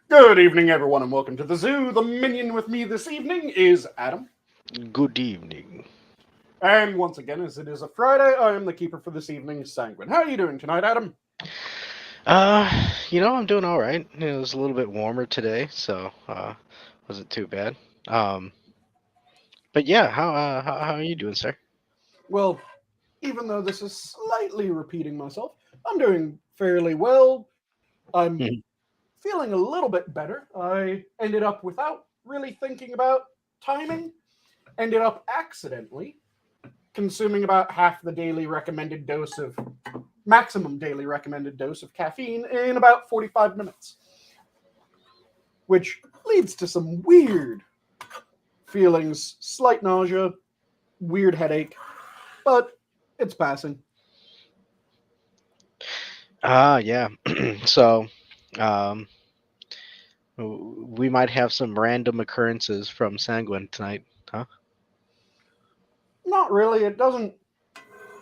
Good evening, everyone, and welcome to the zoo. The minion with me this evening is Adam. Good evening. And once again, as it is a Friday, I am the keeper for this evening, Sanguine. How are you doing tonight, Adam? I'm doing all right. It was a little bit warmer today, so wasn't too bad. Um, but yeah, how are you doing, sir? Well, even though this is slightly repeating myself, I'm doing fairly well. I'm Mhm. feeling a little bit better. I ended up, without really thinking about timing, ended up accidentally consuming about half the daily recommended dose of maximum daily recommended dose of caffeine in about 45 minutes, which leads to some weird feelings, slight nausea, weird headache, but it's passing. Yeah. So, um, we might have some random occurrences from Sanguine tonight, huh? Not really. It doesn't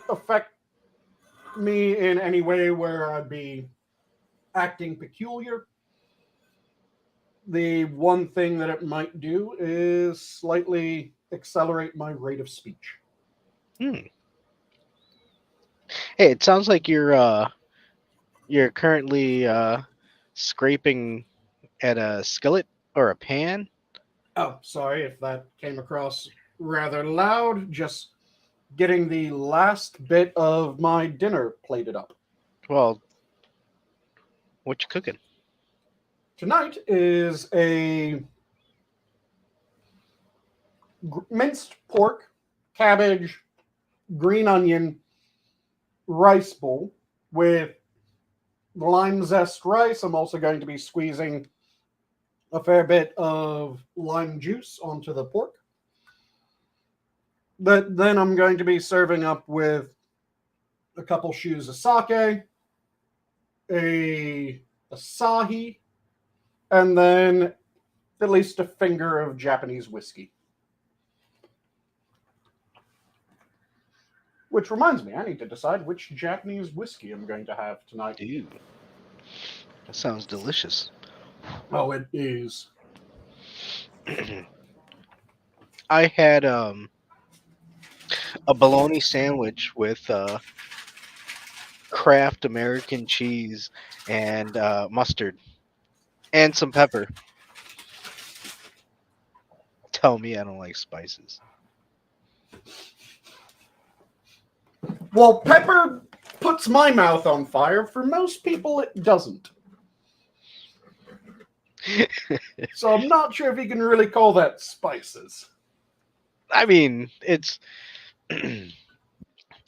affect me in any way where I'd be acting peculiar. The one thing that it might do is slightly accelerate my rate of speech. Hmm. Hey, it sounds like you're currently scraping at a skillet or a pan. Oh, sorry if that came across rather loud. Just getting the last bit of my dinner plated up. Well, what you cooking? Tonight is a minced pork, cabbage, green onion rice bowl with lime zest rice. I'm also going to be squeezing a fair bit of lime juice onto the pork. But then I'm going to be serving up with a couple shoes of sake, a asahi, and then at least a finger of Japanese whiskey. Which reminds me, I need to decide which Japanese whiskey I'm going to have tonight. Dude, that sounds delicious. Oh, it is. I had a bologna sandwich with Kraft American cheese and mustard and some pepper. Tell me I don't like spices. Well, pepper puts my mouth on fire. For most people, it doesn't. So I'm not sure if you can really call that spices. I mean, it's.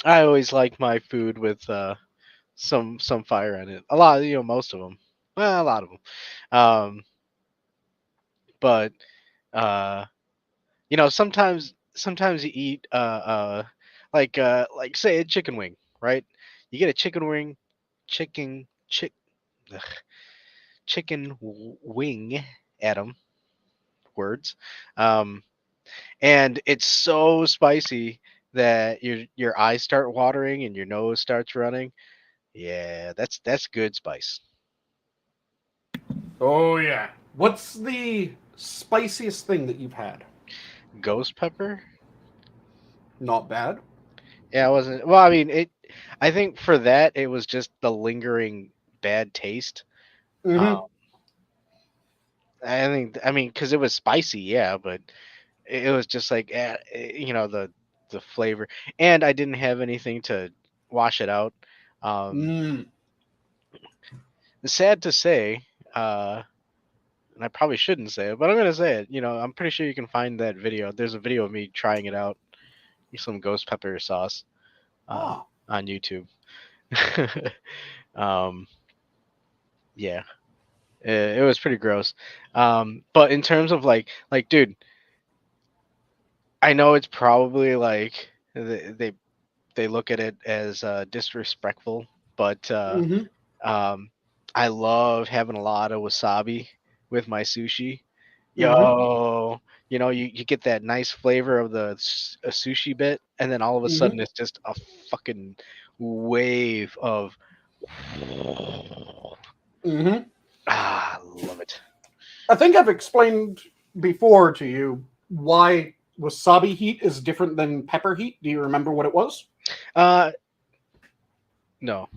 I always like my food with some fire in it. A lot, most of them. Well, a lot of them. But uh, sometimes you eat like say a chicken wing, right? You get a chicken wing, chicken chick ugh, wing, Adam words, um, and it's so spicy that your eyes start watering and your nose starts running. Yeah, that's good spice. Oh, yeah. What's the spiciest thing that you've had? Ghost pepper. Not bad. Yeah, it wasn't. Well, I mean, it. I think for that it was just the lingering bad taste. Uh, Mm-hmm. I think. I mean, because it was spicy, yeah, but it was just like the flavor, and I didn't have anything to wash it out. Um, Mm. Sad to say, and I probably shouldn't say it, but I'm gonna say it. I'm pretty sure you can find that video. There's a video of me trying it out, some ghost pepper sauce, uh, Ah. on YouTube. um, yeah, it was pretty gross. But in terms of dude, I know it's probably like they look at it as disrespectful, but Mm-hmm. um, I love having a lot of wasabi with my sushi. Mm-hmm. Yo, you get that nice flavor of the a sushi bit, and then all of a Mm-hmm. sudden it's just a fucking wave of Mm-hmm. love it. I think I've explained before to you why wasabi heat is different than pepper heat. Do you remember what it was? Uh, no.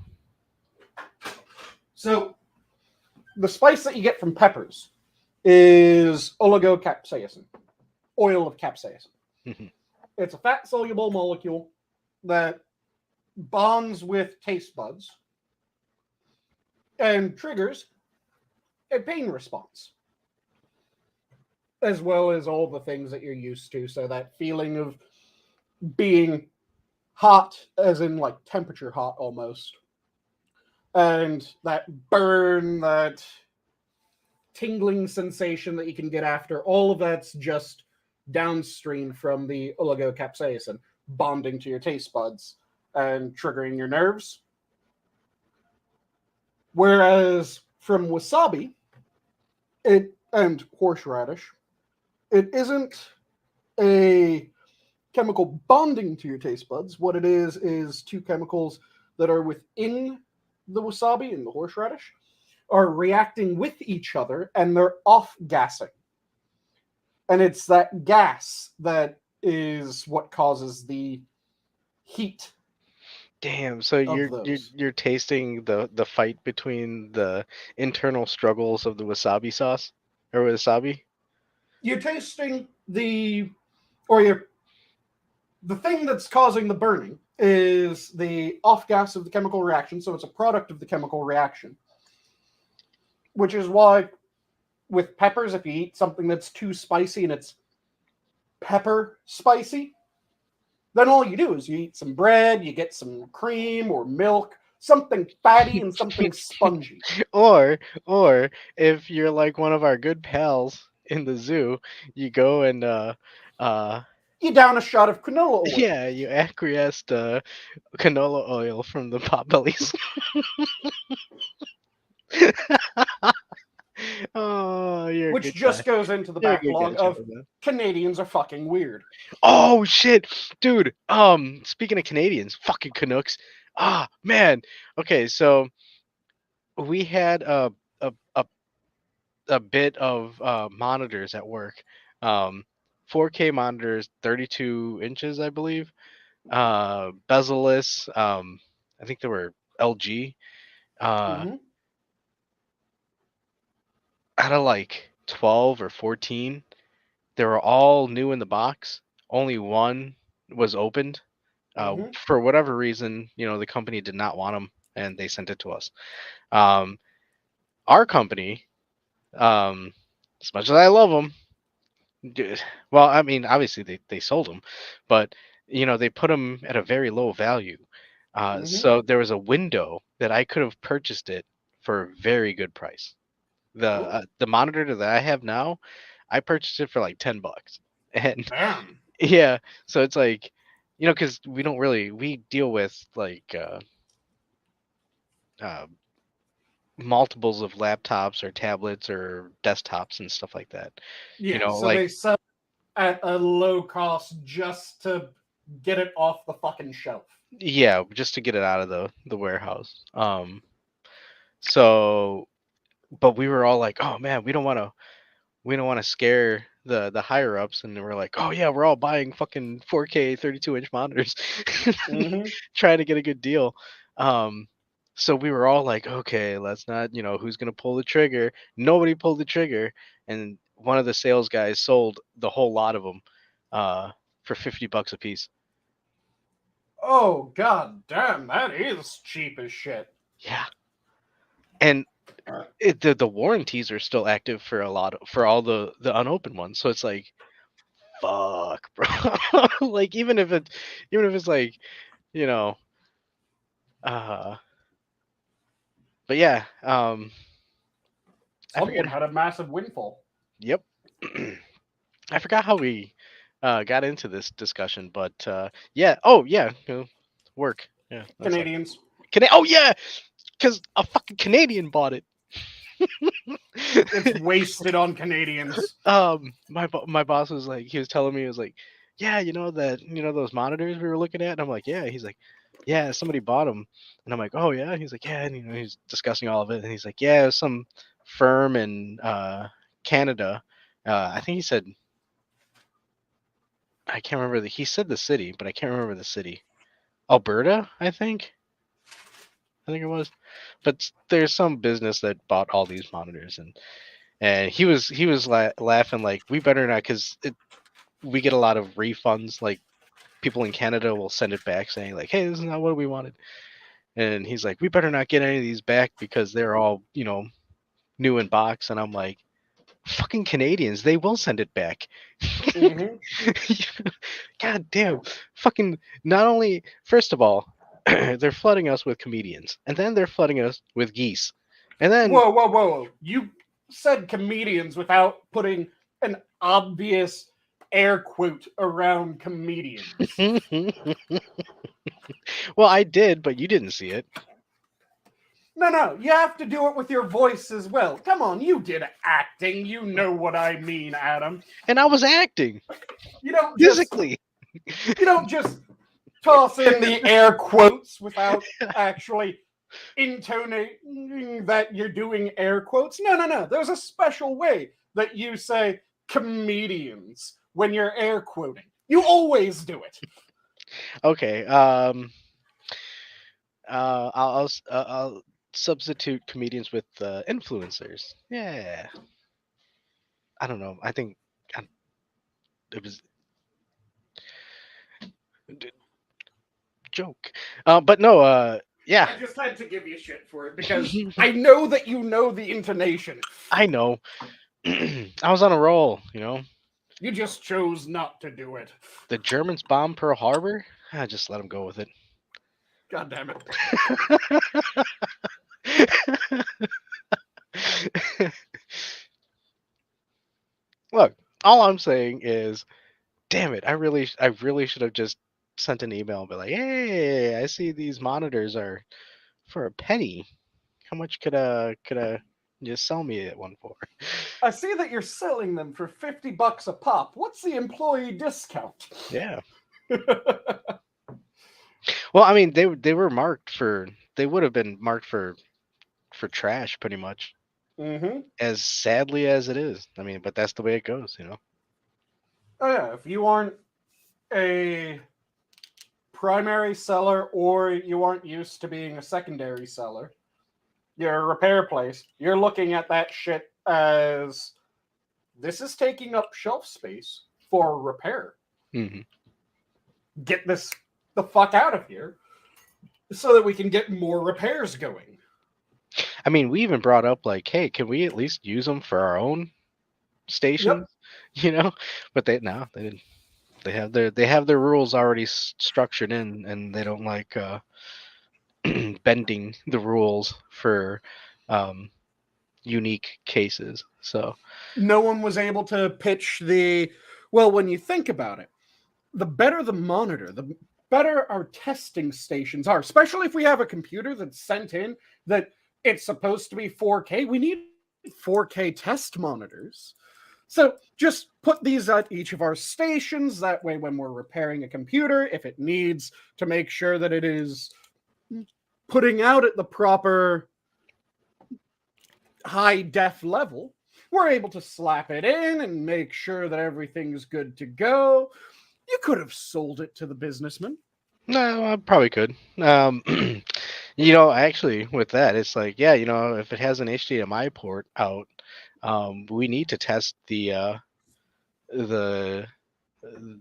So, the spice that you get from peppers is oligocapsaicin, oil of capsaicin. It's a fat soluble molecule that bonds with taste buds and triggers a pain response, as well as all the things that you're used to. So, that feeling of being hot, as in like temperature hot almost, and that burn, that tingling sensation that you can get after, all of that's just downstream from the oligocapsaicin bonding to your taste buds and triggering your nerves. Whereas from wasabi, it and horseradish, it isn't a chemical bonding to your taste buds. What it is two chemicals that are within the wasabi and the horseradish are reacting with each other and they're off gassing. And it's that gas that is what causes the heat Damn. So of you're those. you're tasting the fight between the internal struggles of the wasabi sauce or wasabi. You're tasting or you're the thing that's causing the burning is the off gas of the chemical reaction, so it's a product of the chemical reaction. Which is why with peppers, if you eat something that's too spicy and it's pepper spicy, then all you do is you eat some bread, you get some cream or milk, something fatty and something spongy. Or if you're like one of our good pals in the zoo, you go and uh You down a shot of canola oil. yeah, you acquiesced canola oil from the potbellies. Oh, you're a Which good guy. just goes into the You're a good guy, backlog of Jonathan. Canadians are fucking weird. Oh shit, dude. Speaking of Canadians, fucking Canucks. Ah, man. Okay, so we had a a, a bit of monitors at work. Um, 4K monitors, 32 inches, I believe. Bezel-less. I think they were LG. Uh, Mm-hmm. Out of like 12 or 14, they were all new in the box. Only one was opened. Mm-hmm. For whatever reason, the company did not want them, and they sent it to us. Um, our company, as much as I love them, well, I mean, obviously they sold them, but they put them at a very low value. Mm-hmm. So there was a window that I could have purchased it for a very good price. Ooh, The monitor that I have now, I purchased it for like $10, and damn. yeah, so it's like, because we deal with like uh, multiples of laptops or tablets or desktops and stuff like that. Yeah, so Like they sell at a low cost just to get it off the fucking shelf. yeah, just to get it out of the warehouse. So, but we were all like, oh man, we don't want to scare the higher ups, and we're like, oh yeah, we're all buying fucking 4K 32-inch monitors, Mm-hmm. trying to get a good deal. Um, so we were all like, okay, let's not, who's gonna pull the trigger? Nobody pulled the trigger, and one of the sales guys sold the whole lot of them, for $50 a piece. Oh god damn, that is cheap as shit. Yeah, and the warranties are still active for for all the unopened ones. So it's like, fuck, bro. Like even if it's like, you know, uh, but yeah, I forget. Someone had a massive windfall. Yep. I forgot how we got into this discussion, but yeah. Oh yeah, work. Yeah, that's it. Canadians. Oh yeah, because a fucking Canadian bought it. It's wasted on Canadians. My boss was like, he was telling me, he was like, yeah, those monitors we were looking at, and I'm like, yeah. He's like, yeah, somebody bought them, and I'm like, oh yeah. He's like, yeah, and he's discussing all of it, and he's like, yeah, it was some firm in Canada. I think he said, I can't remember he said the city, but I can't remember the city. Alberta, I think it was. But there's some business that bought all these monitors, and he was laughing like, we better not, because we get a lot of refunds. Like people in Canada will send it back saying like, hey, this is not what we wanted. And he's like, we better not get any of these back because they're all, new in box. And I'm like, fucking Canadians, they will send it back. Mhm. God damn. Fucking, not only, first of all, they're flooding us with comedians, and then they're flooding us with geese. And then Whoa. You said comedians without putting an obvious air quote around comedians. well, I did, but you didn't see it. No, you have to do it with your voice as well. Come on, you did acting. You know what I mean, Adam. And I was acting You don't physically. You don't just toss in the air quotes without actually intonating that you're doing air quotes. No. There's a special way that you say comedians when you're air quoting. You always do it. Okay. I'll substitute comedians with influencers. Yeah. I don't know. I think it was joke. But no. Yeah. I just had to give you shit for it because I know that you know the intonation. I know. I was on a roll. You just chose not to do it. The Germans bombed Pearl Harbor. I just let them go with it. God damn it. Look, all I'm saying is, damn it! I really should have just sent an email and be like, "Hey, I see these monitors are for a penny. How much could you sell me one for?" I see that you're selling them for $50 a pop. What's the employee discount? Yeah. Well, I mean, they were marked for. They would have been marked for trash, pretty much. Mm-hmm. As sadly as it is, I mean, but that's the way it goes. Oh yeah, if you aren't a primary seller or you aren't used to being a secondary seller, you're a repair place, you're looking at that shit as this is taking up shelf space for repair. Mm-hmm. Get this the fuck out of here so that we can get more repairs going. I mean, we even brought up like, hey, can we at least use them for our own stations? Yep. But they didn't. They have their rules already structured in, and they don't like bending the rules for unique cases. So no one was able to pitch well, when you think about it, the better the monitor, the better our testing stations are, especially if we have a computer that's sent in that it's supposed to be 4K. We need 4K test monitors. So just put these at each of our stations. That way, when we're repairing a computer, if it needs to make sure that it is putting out at the proper high def level, we're able to slap it in and make sure that everything's good to go. You could have sold it to the businessman. no, I probably could. Actually, with that, it's like, yeah, if it has an HDMI port out, we need to test the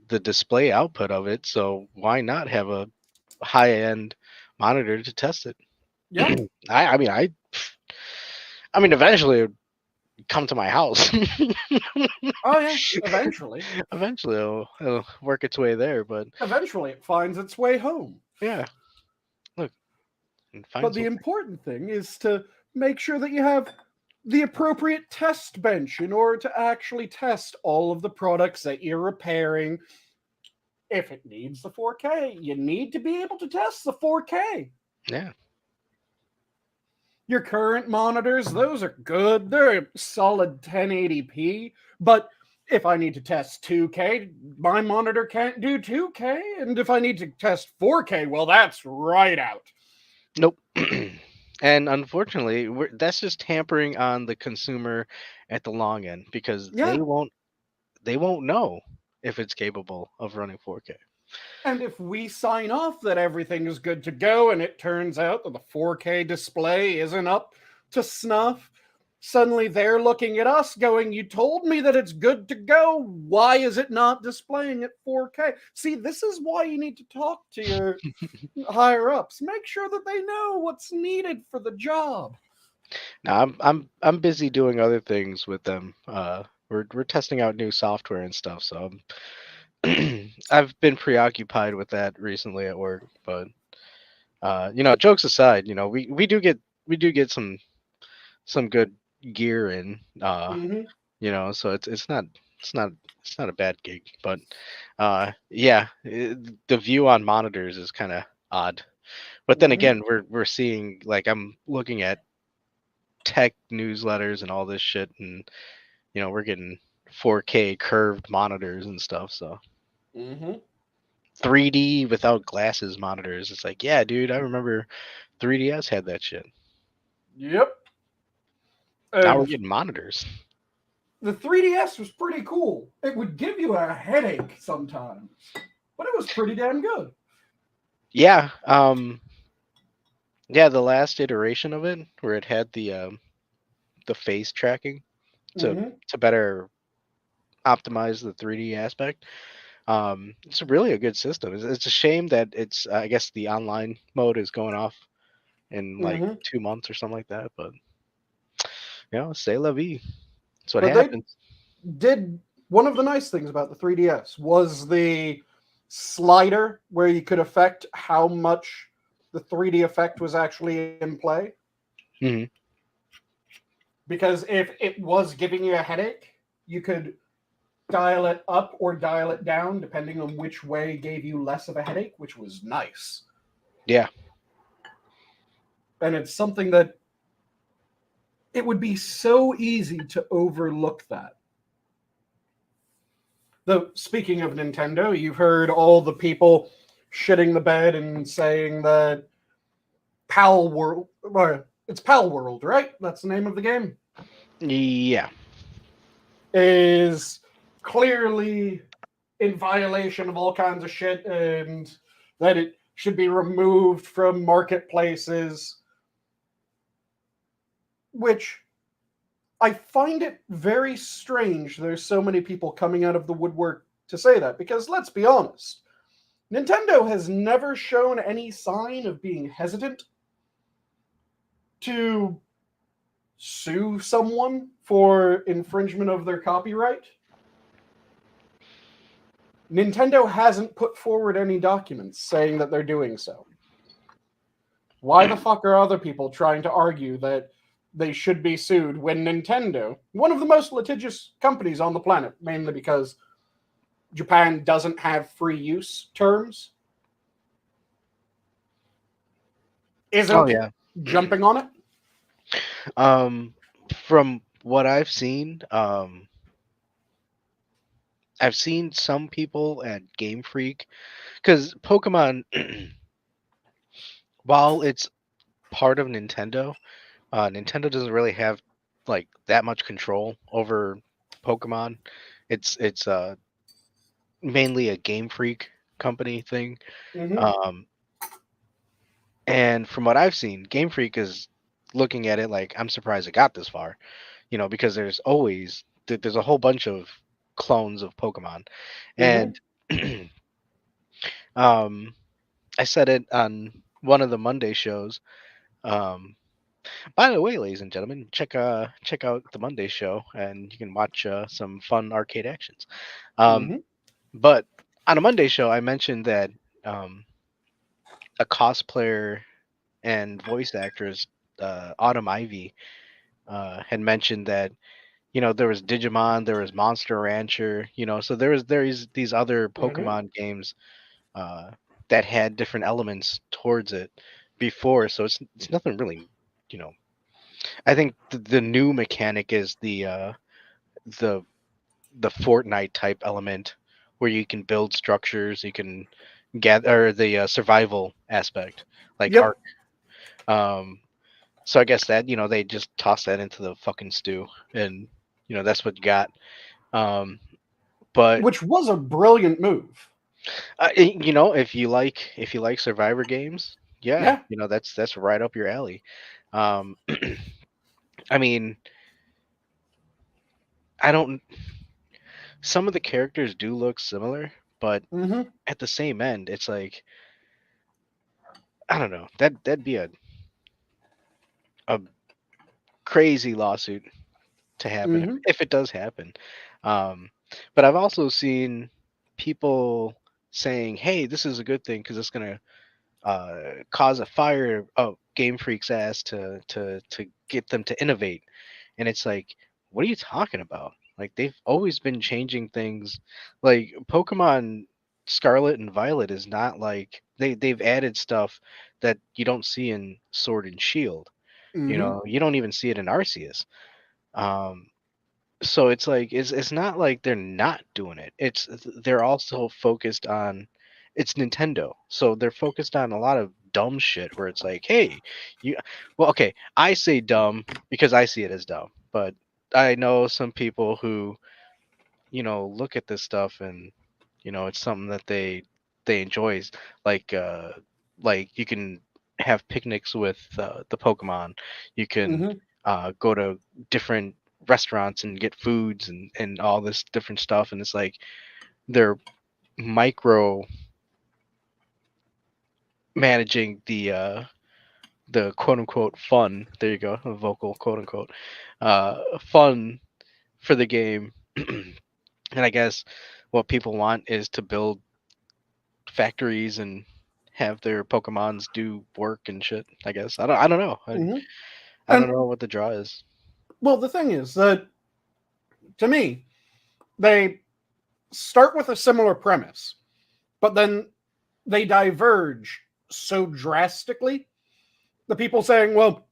display output of it. So why not have a high-end monitor to test it? Yeah. I mean, eventually it would come to my house. Oh yeah, eventually. Eventually it'll work its way there, but eventually it finds its way home. yeah. Look. But the important thing is to make sure that you have the appropriate test bench in order to actually test all of the products that you're repairing. If it needs the 4K, you need to be able to test the 4K. Yeah. Your current monitors, those are good. They're solid 1080p. But if I need to test 2K, my monitor can't do 2K. And if I need to test 4K, well, that's right out. Nope. And unfortunately, that's just tampering on the consumer at the long end because Yeah. they won't know if it's capable of running 4K. And if we sign off that everything is good to go and it turns out that the 4K display isn't up to snuff, suddenly they're looking at us going, "You told me that it's good to go. Why is it not displaying at 4K?" See, this is why you need to talk to your higher ups. Make sure that they know what's needed for the job. Now I'm busy doing other things with them. We're testing out new software and stuff, so I've been preoccupied with that recently at work. But jokes aside, we do get some good gear in. Mm-hmm. So it's not a bad gig. But yeah, the view on monitors is kind of odd. But then Mm-hmm. again, we're seeing, like, I'm looking at tech newsletters and all this shit, and we're getting 4K curved monitors and stuff. So Mm-hmm. 3D without glasses monitors. It's like, yeah, dude, I remember 3DS had that shit. Yep. Now we're And getting monitors. the 3DS was pretty cool. It would give you a headache sometimes, but it was pretty damn good. Yeah, yeah, the last iteration of it where it had the face tracking to Mm-hmm. better optimize the 3D aspect. It's really a good system. It's a shame that it's I guess the online mode is going off in like Mm-hmm. 2 months or something like that. But say la vie. That's what But they happens. did one of the nice things about the 3DS was the slider where you could affect how much the 3D effect was actually in play. Hmm. Because if it was giving you a headache, you could dial it up or dial it down depending on which way gave you less of a headache, which was nice. Yeah. And it's something that it would be so easy to overlook that. Though, speaking of Nintendo, you've heard all the people shitting the bed and saying that Pal World, well, it's Pal World, right? That's the name of the game, Yeah. is clearly in violation of all kinds of shit and that it should be removed from marketplaces, which I find it very strange there's so many people coming out of the woodwork to say that, because let's be honest, Nintendo has never shown any sign of being hesitant to sue someone for infringement of their copyright. Nintendo hasn't put forward any documents saying that they're doing so. Why the fuck are other people trying to argue that they should be sued when Nintendo, one of the most litigious companies on the planet, mainly because Japan doesn't have free use terms, Oh isn't yeah. jumping on it? um, from what I've seen some people at Game Freak, because Pokemon, while it's part of Nintendo, Nintendo doesn't really have like that much control over Pokemon. It's mainly a Game Freak company thing. Mm-hmm. Um, and from what I've seen, Game Freak is looking at it like, I'm surprised it got this far. Because there's a whole bunch of clones of Pokemon, Mm-hmm. and um, I said it on one of the Monday shows. Um, by the way, ladies and gentlemen, check out the Monday show, and you can watch some fun arcade actions. Um, Mm-hmm. but on a Monday show, I mentioned that um, a cosplayer and voice actress, Autumn Ivy, had mentioned that there was Digimon, there was Monster Rancher, so there is these other Mm-hmm. Pokemon games uh, that had different elements towards it before. So it's nothing really, you know. I think the new mechanic is the the Fortnite type element where you can build structures, you can gather, or the survival aspect, like Yep. Ark. Um, So I guess that they just toss that into the fucking stew, and that's what you got. Um, but which was a brilliant move. if you like Survivor games, yeah, Yeah. that's right up your alley. Um, I mean, I don't. Some of the characters do look similar, but Mm-hmm. at the same end, it's like I don't know. That'd be a crazy lawsuit to happen if, Mm-hmm. if it does happen. Um, but I've also seen people saying, "Hey, this is a good thing because it's gonna cause a fire of Game Freak's ass to get them to innovate." And it's like, what are you talking about? Like they've always been changing things. Like Pokemon Scarlet and Violet is not like they've added stuff that you don't see in Sword and Shield. Mm-hmm. You don't even see it in Arceus. Um, so it's like it's not like they're not doing it. They're also focused on it's Nintendo. So they're focused on a lot of dumb shit where it's like, "Hey, you well, okay, I say dumb because I see it as dumb, but I know some people who, look at this stuff and it's something that they enjoy like like you can have picnics with the Pokemon. You can Mm-hmm. go to different restaurants and get foods and all this different stuff, and it's like they're micro managing the quote unquote fun. There you go, a vocal quote unquote fun for the game. And I guess what people want is to build factories and have their Pokemons do work and shit. I guess I don't know. Mm-hmm. I don't And know what the draw is. well, the thing is that to me, they start with a similar premise, but then they diverge so drastically. The people saying, well,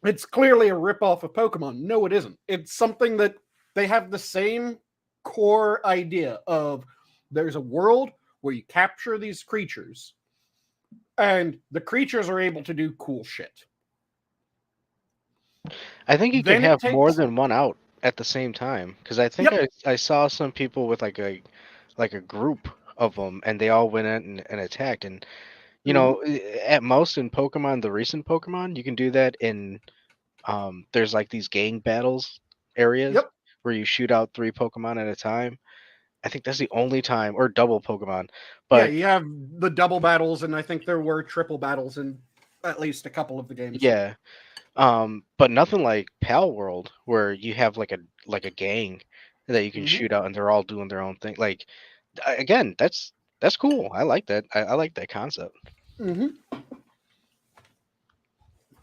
it's clearly a ripoff of Pokemon. No, it isn't. It's something that they have the same core idea of there's a world where you capture these creatures and the creatures are able to do cool shit. I think you can Then it have more takes, than one out at the same time because I think yep, I saw some people with like a group of them and they all went in and attacked and mm-hmm, at most in Pokemon, the recent Pokemon, you can do that in there's like these gang battles areas yep, where you shoot out three Pokemon at a time. I think that's the only time, or double Pokemon. yeah, But you have the double battles, and I think there were triple battles in at least a couple of the games. yeah, but nothing like Pal World where you have like a gang that you can Mm-hmm, shoot out and they're all doing their own thing. Like again, that's cool. I like that. I like that concept. mm-hmm.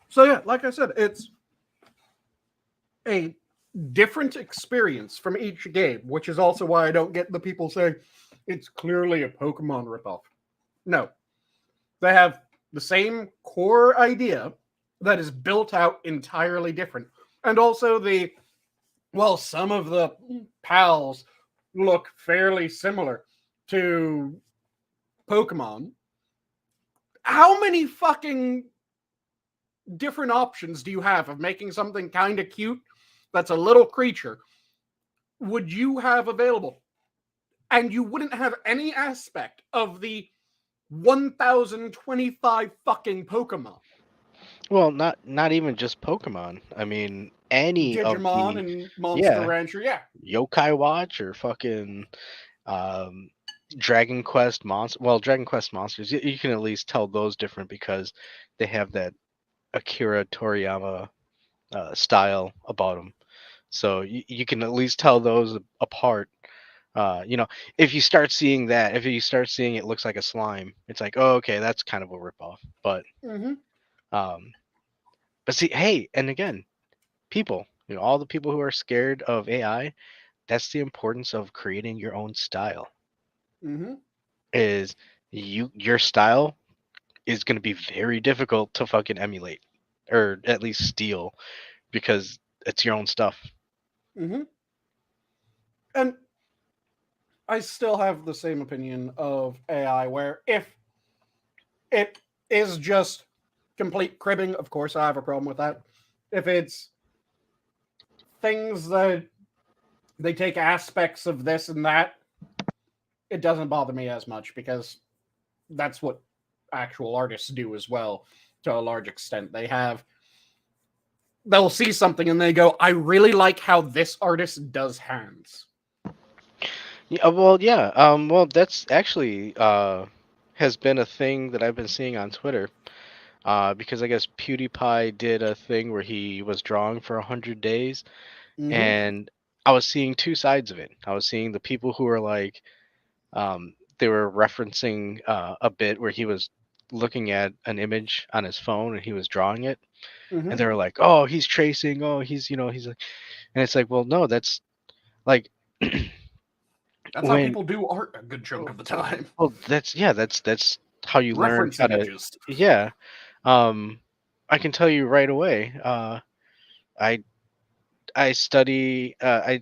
So yeah, like I said, it's a different experience from each game, which is also why I don't get the people saying it's clearly a Pokemon ripoff. No, they have the same core idea that is built out entirely different. And also well, some of the pals look fairly similar to Pokemon. How many fucking different options do you have of making something kind of cute that's a little creature would you have available? And you wouldn't have any aspect of the 1025 fucking Pokemon. Well, not even just Pokemon. I mean, any of Digimon the and Monster yeah, Rancher, yeah. Yokai Watch or fucking um Dragon Quest monster. Well, Dragon Quest monsters, you can at least tell those different because they have that Akira Toriyama style about them. So you can at least tell those apart. If you start seeing that, if you start seeing it looks like a slime, it's like, oh, okay, that's kind of a ripoff. Mm-hmm. Um, but see, hey, and again, people, all the people who are scared of AI, that's the importance of creating your own style. Mm-hmm. Is your style is going to be very difficult to fucking emulate or at least steal because it's your own stuff. Mm-hmm. And I still have the same opinion of AI, where if it is just complete cribbing, of course I have a problem with that. If it's things that they take aspects of this and that, it doesn't bother me as much because that's what actual artists do as well to a large extent. They'll see something and they go, I really like how this artist does hands. Yeah, well, yeah. Well, that's actually has been a thing that I've been seeing on Twitter. Because I guess PewDiePie did a thing where he was drawing for 100 days, Mm-hmm. and I was seeing two sides of it. I was seeing the people who were like, they were referencing a bit where he was looking at an image on his phone and he was drawing it, Mm-hmm. and they were like, "Oh, he's tracing. Oh, he's like," and it's like, well, no, that's like That's how when people do art a good chunk of the time. well, that's yeah, that's how you learn Reference how to images. yeah. Um, I can tell you right away. I I study. I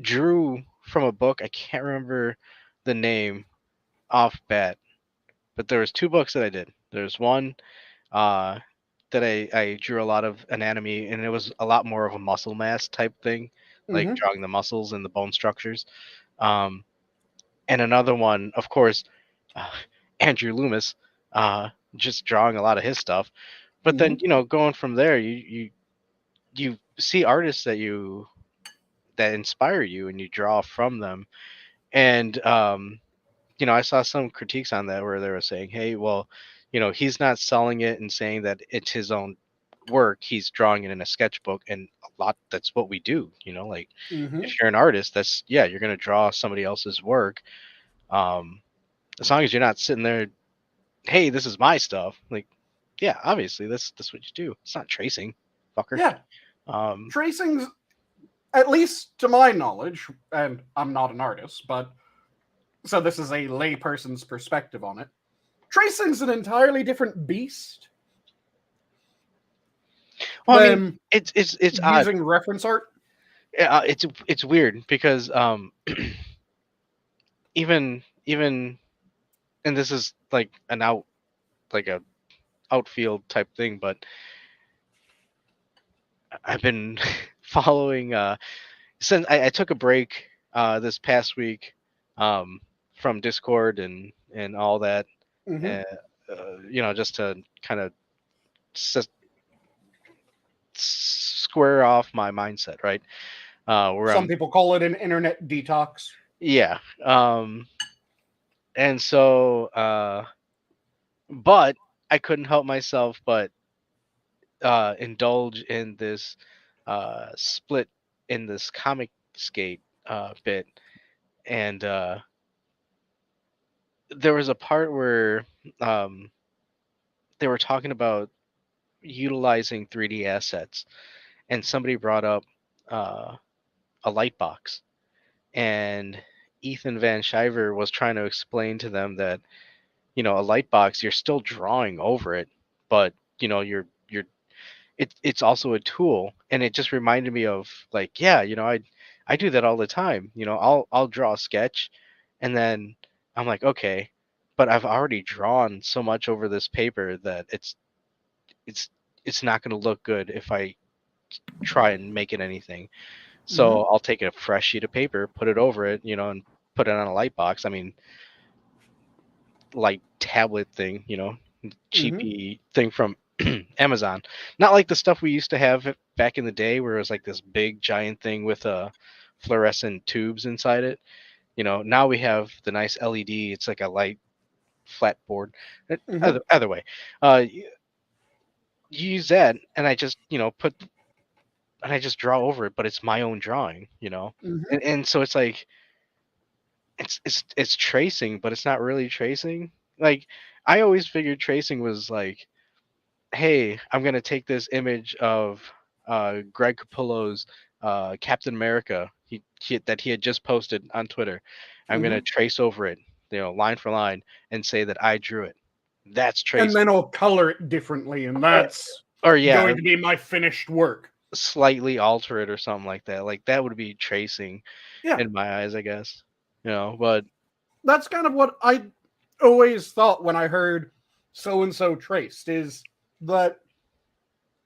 drew from a book. I can't remember the name off bat, but there was two books that I did. There's one uh, that I drew a lot of anatomy, and it was a lot more of a muscle mass type thing, like Mm-hmm. drawing the muscles and the bone structures. Um, and another one, of course, uh, Andrew Loomis, just drawing a lot of his stuff. But Mm-hmm. then going from there, you see artists that inspire you, and you draw from them. And I saw some critiques on that where they were saying, "Hey, well, he's not selling it and saying that it's his own work. He's drawing it in a sketchbook, and a lot that's what we do. Like Mm-hmm. if you're an artist, that's yeah, you're gonna draw somebody else's work. Um, as long as you're not sitting there, hey, this is my stuff. Like, yeah, obviously that's what you do. It's not tracing, fucker. Yeah. Um, Tracing's, at least to my knowledge, and I'm not an artist, but so this is a layperson's perspective on it. Tracing's an entirely different beast well, I mean, than it's odd. using reference art. It's weird because even and this is like like a outfield type thing, but I've been following since I took a break this past week um from Discord and all that, Mm-hmm. uh, just to kind of s- square off my mindset, right? Where Some I'm people call it an internet detox. yeah, and so but I couldn't help myself but indulge in this split in this comic skate bit, and there was a part where um, they were talking about utilizing 3D assets, and somebody brought up uh, a light box, and Ethan Van Shiver was trying to explain to them that a light box, you're still drawing over it, but you're it's also a tool. And it just reminded me of like, yeah, I do that all the time. I'll draw a sketch, and then I'm like, okay, but I've already drawn so much over this paper that it's it's not going to look good if I try and make it anything. Mm-hmm. So I'll take a fresh sheet of paper, put it over it, and put it on a light box. I mean, light tablet thing, Mm-hmm. cheapy thing from Amazon. Not like the stuff we used to have back in the day where it was like this big giant thing with fluorescent tubes inside it. Now we have the nice LED. It's like a light flat board. Mm-hmm. Either way, you use that, and I just and I just draw over it, but it's my own drawing, Mm-hmm. and so it's like it's tracing, but it's not really tracing. Like I always figured tracing was like, hey, I'm gonna take this image of Greg Capullo's Captain America that he had just posted on Twitter. I'm Mm-hmm. gonna trace over it, line for line, and say that I drew it. That's And tracing. then I'll color it differently, and Uh, that's or yeah, going to be my finished work. slightly alter it or something like that. Like that would be tracing Yeah, in my eyes, I guess. But that's kind of what I always thought when I heard so and so traced is that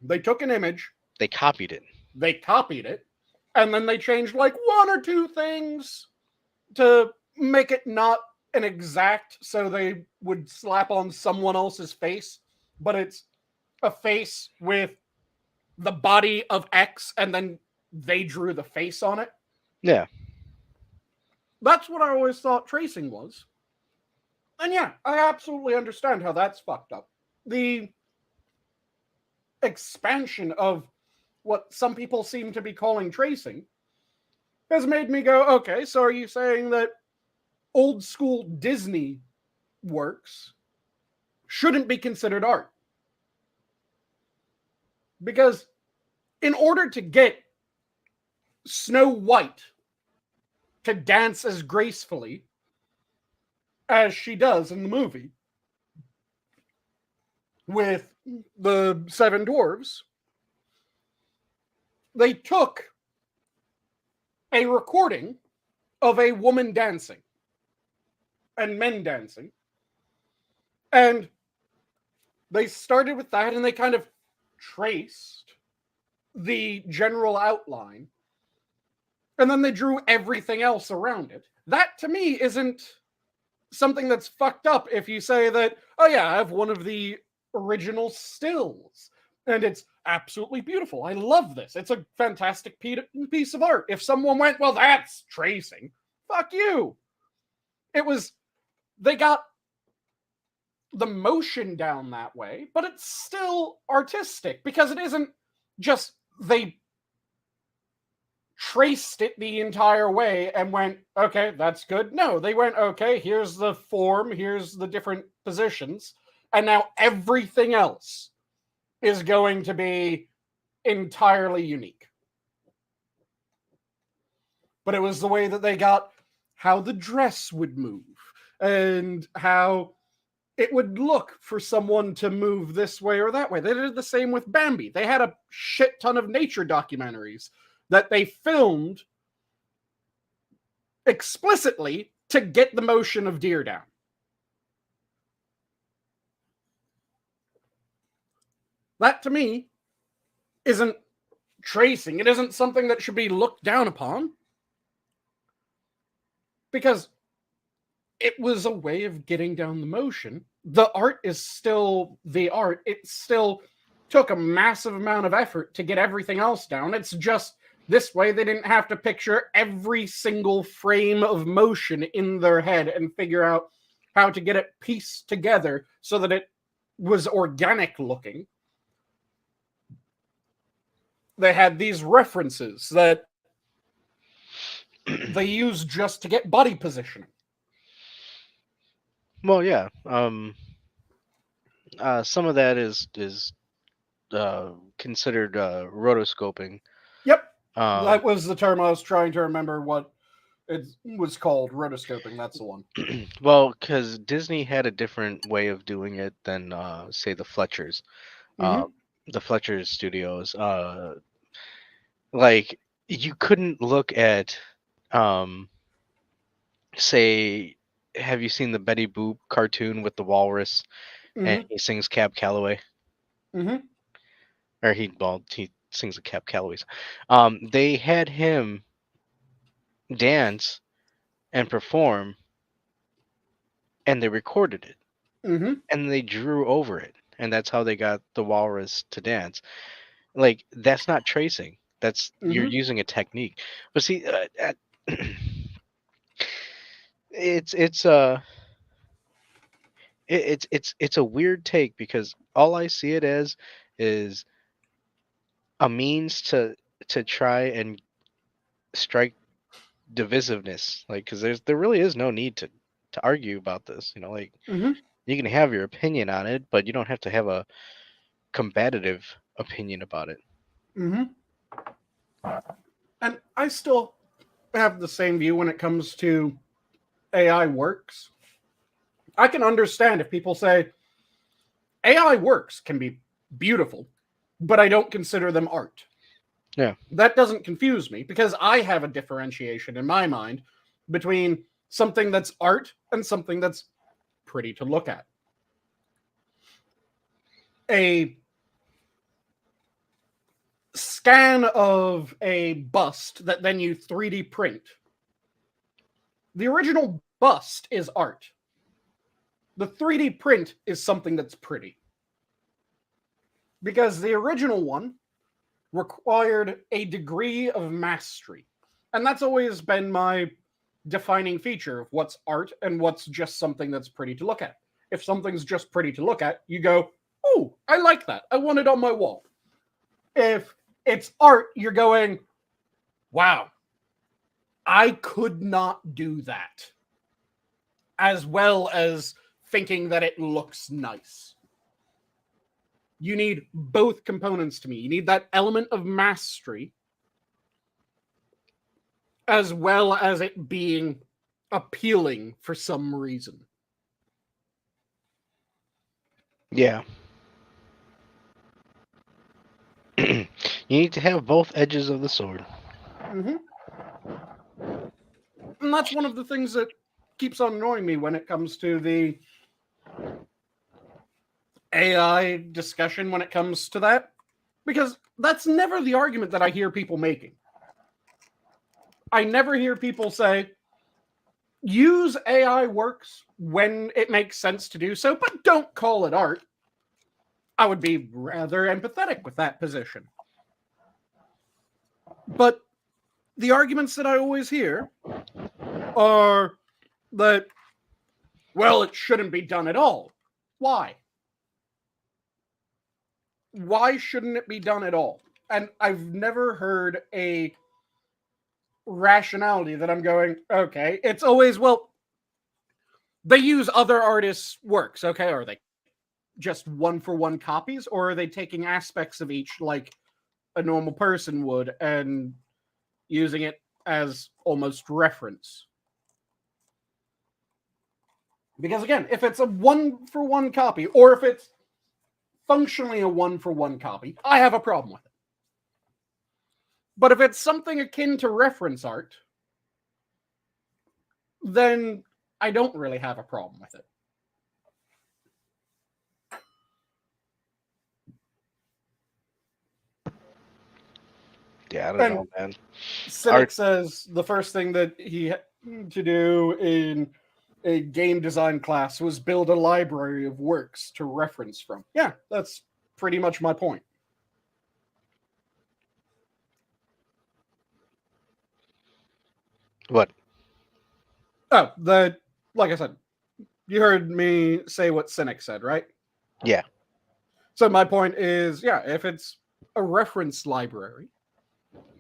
they took an image They copied it. They copied it, and then they changed like one or two things to make it not an exact, so they would slap on someone else's face, but it's a face with the body of X, and then they drew the face on it. Yeah. That's what I always thought tracing was. And yeah, I absolutely understand how that's fucked up. The expansion of what some people seem to be calling tracing has made me go, okay, so are you saying that old school Disney works shouldn't be considered art? Because in order to get Snow White to dance as gracefully as she does in the movie with the seven dwarves, they took a recording of a woman dancing and men dancing, and they started with that, and they kind of traced the general outline, and then they drew everything else around it. That to me isn't something that's fucked up if you say that, oh yeah, I have one of the original stills and it's absolutely beautiful. I love this. It's a fantastic piece of art. If someone went, well, that's tracing, fuck you. It was, they got the motion down that way, but it's still artistic because it isn't just they traced it the entire way and went, okay, that's good. No, they went, okay, here's the form, here's the different positions, and now everything else is going to be entirely unique. But it was the way that they got how the dress would move and how it would look for someone to move this way or that way. They did the same with Bambi. They had a shit ton of nature documentaries that they filmed explicitly to get the motion of deer down. That to me isn't tracing. It isn't something that should be looked down upon, because it was a way of getting down the motion. The art is still the art. It still took a massive amount of effort to get everything else down. It's just this way they didn't have to picture every single frame of motion in their head and figure out how to get it pieced together so that it was organic looking. They had these references that they used just to get body positioning. Well, yeah. Some of that is considered rotoscoping. Yep. That was the term I was trying to remember what it was called. Rotoscoping, that's the one. Well, because Disney had a different way of doing it than, say, the Fletchers. The Fletcher Studios. Like, you couldn't look at, say, have you seen the Betty Boop cartoon with the walrus and he sings Cab Calloway? Or he sings the Cab Callaways. They had him dance and perform, and they recorded it, and they drew over it, and that's how they got the walrus to dance. Like, that's not tracing. That's you're using a technique. But see, it's a weird take, because all I see it as is a means to try and strike divisiveness, like, because there really is no need to argue about this, like, you can have your opinion on it, but you don't have to have a combative opinion about it. And I still have the same view when it comes to AI works. I can understand if people say AI works can be beautiful, but I don't consider them art. Yeah. That doesn't confuse me, because I have a differentiation in my mind between something that's art and something that's pretty to look at. A scan of a bust that then you 3D print, the original bust is art. The 3D print is something that's pretty. Because the original one required a degree of mastery. And that's always been my defining feature of what's art and what's just something that's pretty to look at. If something's just pretty to look at, you go, "Oh, I like that. I want it on my wall." If it's art, you're going, "Wow, I could not do that." As well as thinking that it looks nice. You need both components to me. You need that element of mastery as well as it being appealing for some reason. Yeah. You need to have both edges of the sword. Mm-hmm. And that's one of the things that keeps on annoying me when it comes to the AI discussion when it comes to that. Because that's never the argument that I hear people making. I never hear people say, use AI works when it makes sense to do so, but don't call it art. I would be rather empathetic with that position. But the arguments that I always hear are that, well, it shouldn't be done at all. Why? Why shouldn't it be done at all? And I've never heard a rationality that I'm going, okay, it's always, well, they use other artists' works, okay? Are they just one-for-one copies, or are they taking aspects of each like a normal person would and using it as almost reference? Because again, if it's a one-for-one copy, or if it's functionally a one-for-one copy, I have a problem with it. But if it's something akin to reference art, then I don't really have a problem with it. Yeah, I don't know, man. Cynic says the first thing that he had to do in a game design class was build a library of works to reference from. Yeah, that's pretty much my point. What? Oh, like I said, you heard me say what Cynic said, right? Yeah. So my point is, yeah, if it's a reference library,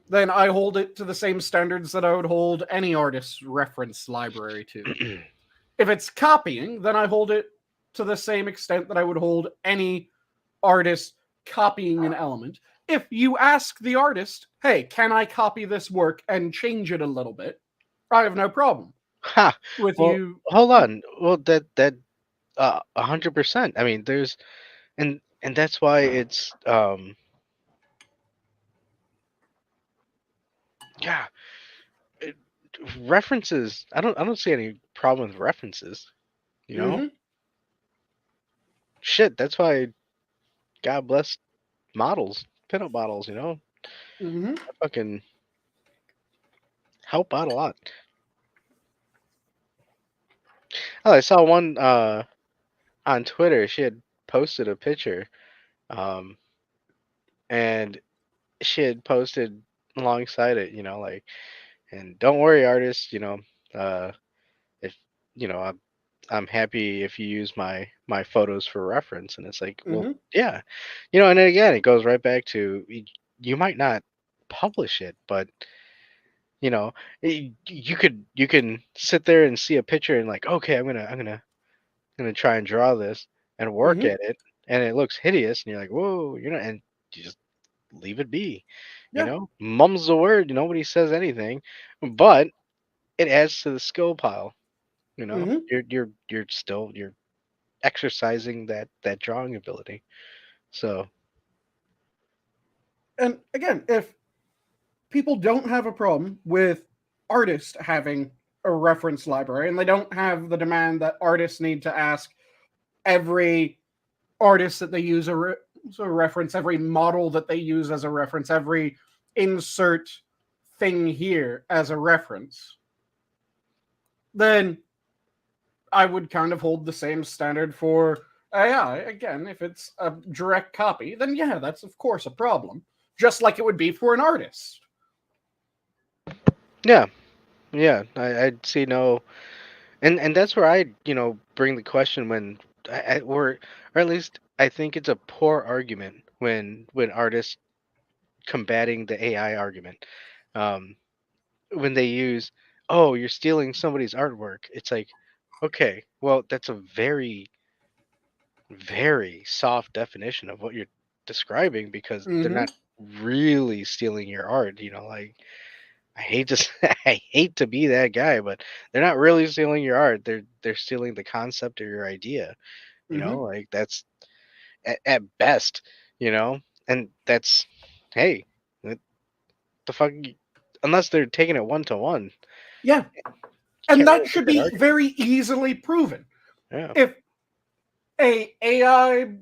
then I hold it to the same standards that I would hold any artist's reference library to. If it's copying, then I hold it to the same extent that I would hold any artist copying an element. If you ask the artist, hey, can I copy this work and change it a little bit? I have no problem Ha. with Well, you. hold on. Well, that 100%. I mean, there's and that's why it's yeah, it, references. I don't see any problem with references. You know, Mm-hmm. shit. That's why God bless models, pinup models. You know, Mm-hmm. I fucking help out a lot. Oh, I saw one on Twitter. She had posted a picture, um, and she had posted alongside it. You know, like, and don't worry, artists. You know, if you know, I'm happy if you use my photos for reference. And it's like, well, Mm-hmm. yeah, you know. And then again, it goes right back to you might not publish it, but you know, you can sit there and see a picture and like, okay, I'm gonna try and draw this and work Mm-hmm. at it, and it looks hideous, and you're like, whoa, you're not, and you just leave it be. You Yeah. know, mum's the word. Nobody says anything, but it adds to the skill pile. You know, Mm-hmm. you're still you're exercising that drawing ability. So And again, if people don't have a problem with artists having a reference library and they don't have the demand that artists need to ask every artist that they use so reference, every model that they use as a reference, every insert thing here as a reference, then I would kind of hold the same standard for AI. Again, if it's a direct copy, then yeah, that's of course a problem. Just like it would be for an artist. Yeah, yeah. I'd see no, and that's where I bring the question when or at least I think it's a poor argument when artists combating the AI argument. Um, when they use, oh, you're stealing somebody's artwork. It's like, okay, well, that's a very, very soft definition of what you're describing because they're Mm-hmm. not really stealing your art. Like I hate to I hate to be that guy, but they're not really stealing your art. They're stealing the concept of your idea. Mm-hmm. Like that's at best. And that's hey, what the fuck? Unless they're taking it one to one, Yeah. you And can't that really make should that be argument. very easily proven. Yeah. If a AI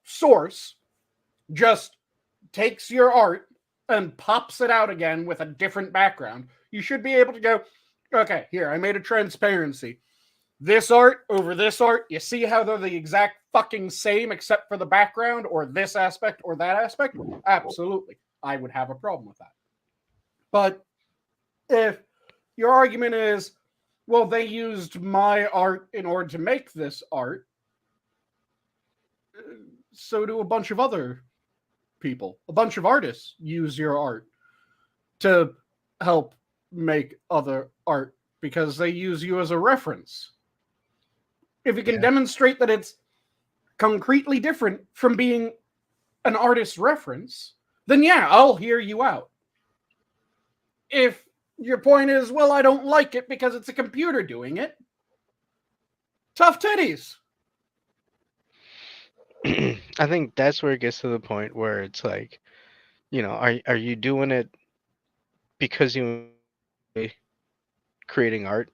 source just takes your art and pops it out again with a different background, you should be able to go, okay, here, I made a transparency. This art over this art, you see how they're the exact fucking same except for the background or this aspect or that aspect? Absolutely. I would have a problem with that. But if your argument is, well, they used my art in order to make this art, so do a bunch of other people. A bunch of artists use your art to help make other art because they use you as a reference. If you can Yeah. demonstrate that it's concretely different from being an artist's reference, then yeah, I'll hear you out. If your point is, well, I don't like it because it's a computer doing it, tough titties. I think that's where it gets to the point where it's like, are you doing it because you enjoy creating art?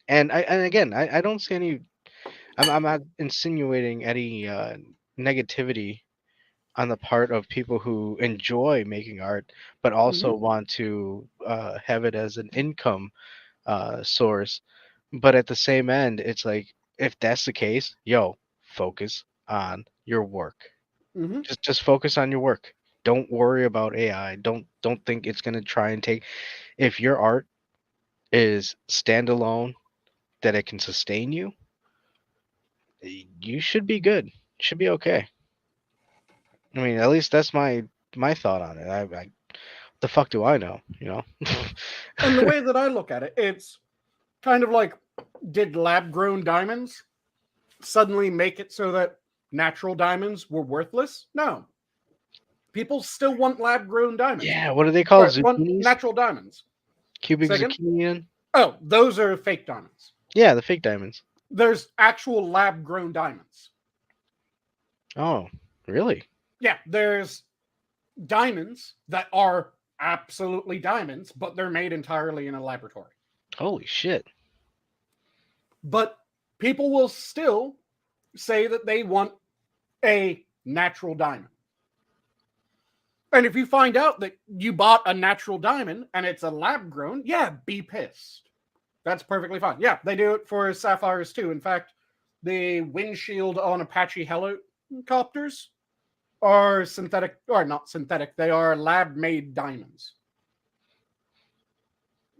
And again, I don't see any. I'm not insinuating any negativity on the part of people who enjoy making art, but also Mm-hmm. want to have it as an income source. But at the same end, it's like if that's the case, yo, focus on your work. Mm-hmm. Just focus on your work. Don't worry about AI. Don't think it's gonna try and take. If your art is standalone, that it can sustain you, you should be good. Should be okay. I mean, at least that's my thought on it. The fuck do I know? And the way that I look at it, it's kind of like, did lab grown diamonds suddenly make it so that natural diamonds were worthless? No. People still want lab grown diamonds. Yeah, what are they called? Right, want Zucchinis? natural diamonds. Cubic Second, zucchini? oh, those are fake diamonds. Yeah, the fake diamonds. There's actual lab grown diamonds. Oh, really? Yeah, there's diamonds that are absolutely diamonds, but they're made entirely in a laboratory. Holy shit. But people will still say that they want a natural diamond. And if you find out that you bought a natural diamond and it's a lab grown, yeah, be pissed. That's perfectly fine. Yeah, they do it for sapphires too. In fact, the windshield on Apache helicopters are synthetic, or not synthetic, they are lab made diamonds.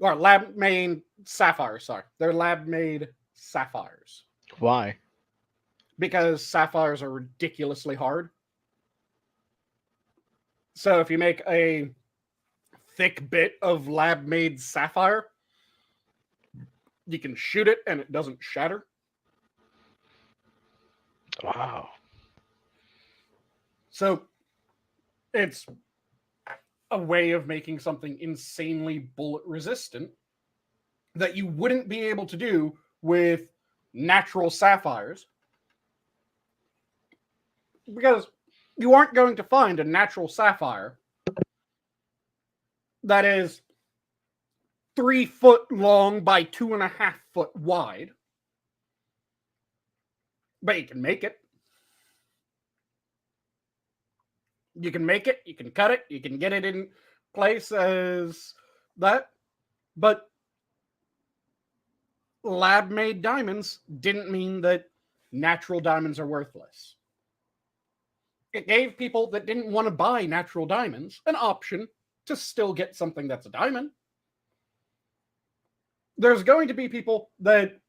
Or lab made sapphires, sorry. They're lab made sapphires. Why? Because sapphires are ridiculously hard. So if you make a thick bit of lab made sapphire, you can shoot it and it doesn't shatter. Wow. So it's a way of making something insanely bullet resistant that you wouldn't be able to do with natural sapphires, because you aren't going to find a natural sapphire that is 3 foot long by 2.5 foot wide, but you can make it. You can make it, you can cut it, you can get it in place as that. But lab-made diamonds didn't mean that natural diamonds are worthless. It gave people that didn't want to buy natural diamonds an option to still get something that's a diamond. There's going to be people that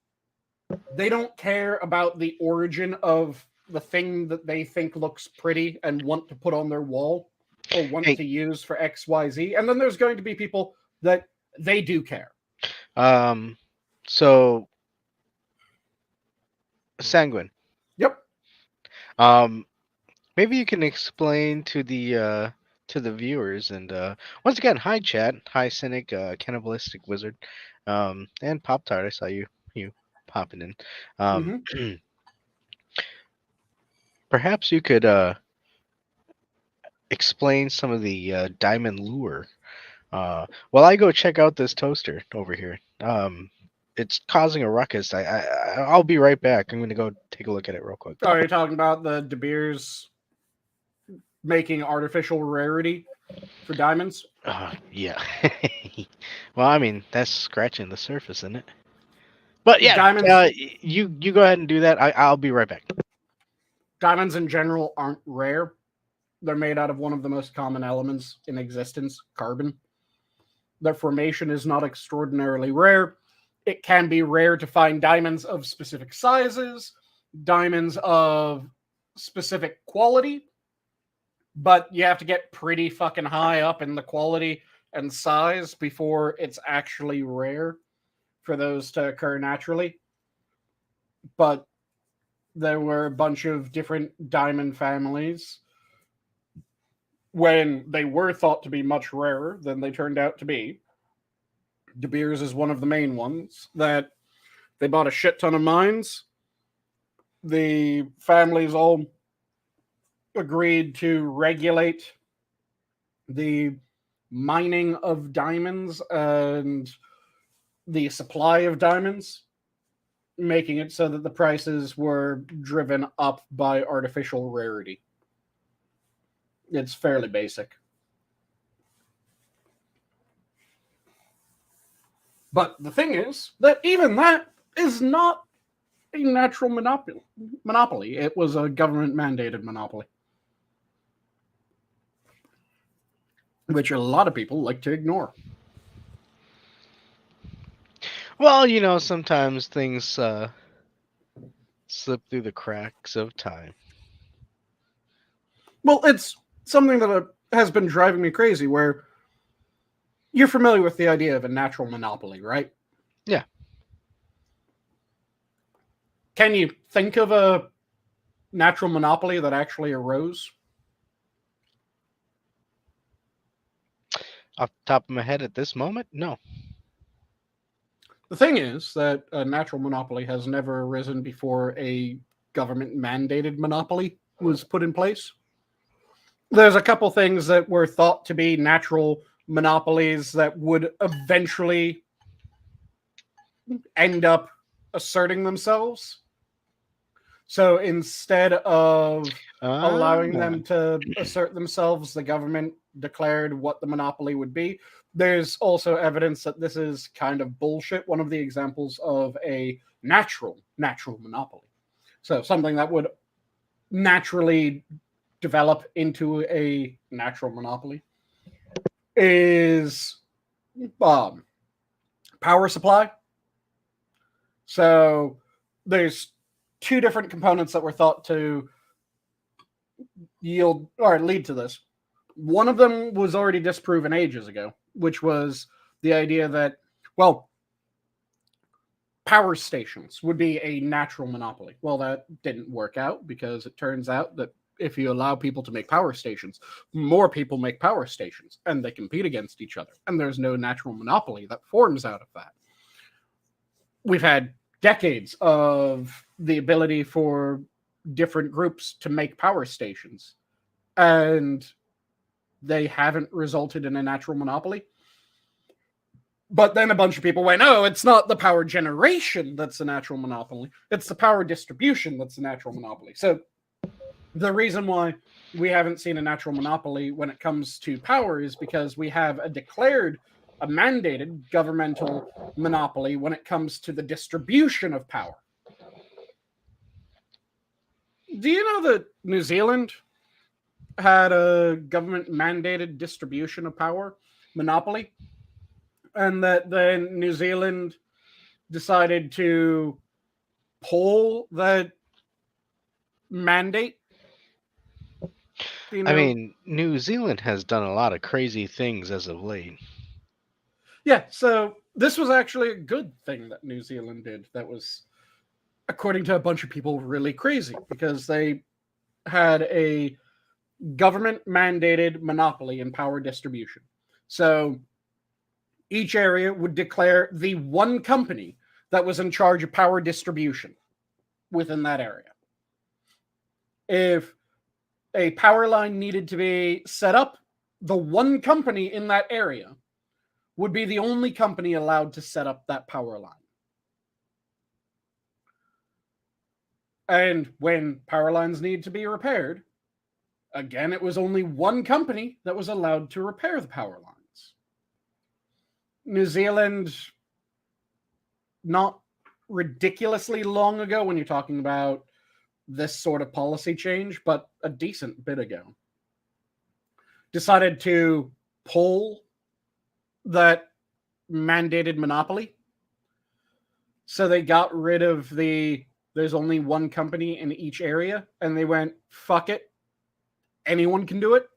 they don't care about the origin of the thing that they think looks pretty and want to put on their wall or want to use for XYZ. And then there's going to be people that they do care. So Sanguine. Yep. Maybe you can explain to the viewers and once again, hi chat, hi Cynic, Cannibalistic Wizard, and Pop Tart. I saw you popping in. Perhaps you could explain some of the diamond lure. While I go check out this toaster over here. It's causing a ruckus. I'll be right back. I'm gonna go take a look at it real quick. Oh, you're talking about the De Beers making artificial rarity for diamonds? Yeah. Well, I mean, that's scratching the surface, isn't it? But yeah, diamonds, you go ahead and do that. I'll be right back. Diamonds in general aren't rare. They're made out of one of the most common elements in existence, carbon. Their formation is not extraordinarily rare. It can be rare to find diamonds of specific sizes, diamonds of specific quality, but you have to get pretty fucking high up in the quality and size before it's actually rare for those to occur naturally. But there were a bunch of different diamond families when they were thought to be much rarer than they turned out to be. De Beers is one of the main ones that they bought a shit ton of mines. The families all agreed to regulate the mining of diamonds and the supply of diamonds, making it so that the prices were driven up by artificial rarity. It's fairly basic. But the thing is that even that is not a natural monopoly. It was a government-mandated monopoly, which a lot of people like to ignore. Well, you know, sometimes things slip through the cracks of time. Well, it's something that has been driving me crazy, where you're familiar with the idea of a natural monopoly, right? Yeah. Can you think of a natural monopoly that actually arose? Off the top of my head at this moment, no. The thing is that a natural monopoly has never arisen before a government-mandated monopoly was put in place. There's a couple things that were thought to be natural monopolies that would eventually end up asserting themselves. So instead of allowing them to assert themselves, the government declared what the monopoly would be. There's also evidence that this is kind of bullshit. One of the examples of a natural monopoly. So something that would naturally develop into a natural monopoly is power supply. So there's two different components that were thought to yield or lead to this. One of them was already disproven ages ago, which was the idea that, well, power stations would be a natural monopoly. Well, that didn't work out because it turns out that if you allow people to make power stations, more people make power stations and they compete against each other. And there's no natural monopoly that forms out of that. We've had decades of the ability for different groups to make power stations, and they haven't resulted in a natural monopoly. But then a bunch of people went, oh, it's not the power generation that's a natural monopoly. It's the power distribution that's a natural monopoly. So The reason why we haven't seen a natural monopoly when it comes to power is because we have a mandated governmental monopoly when it comes to the distribution of power. Do you know that New Zealand had a government mandated distribution of power monopoly? And that then New Zealand decided to pull that mandate? Do you I know? mean, New Zealand has done a lot of crazy things as of late. Yeah, so this was actually a good thing that New Zealand did that was, according to a bunch of people, really crazy because they had a government mandated monopoly in power distribution. So each area would declare the one company that was in charge of power distribution within that area. If a power line needed to be set up, the one company in that area would be the only company allowed to set up that power line. And when power lines need to be repaired, again, it was only one company that was allowed to repair the power lines. New Zealand, not ridiculously long ago when you're talking about this sort of policy change, but a decent bit ago, decided to pull that mandated monopoly. So they got rid of there's only one company in each area, and they went, fuck it. Anyone can do it.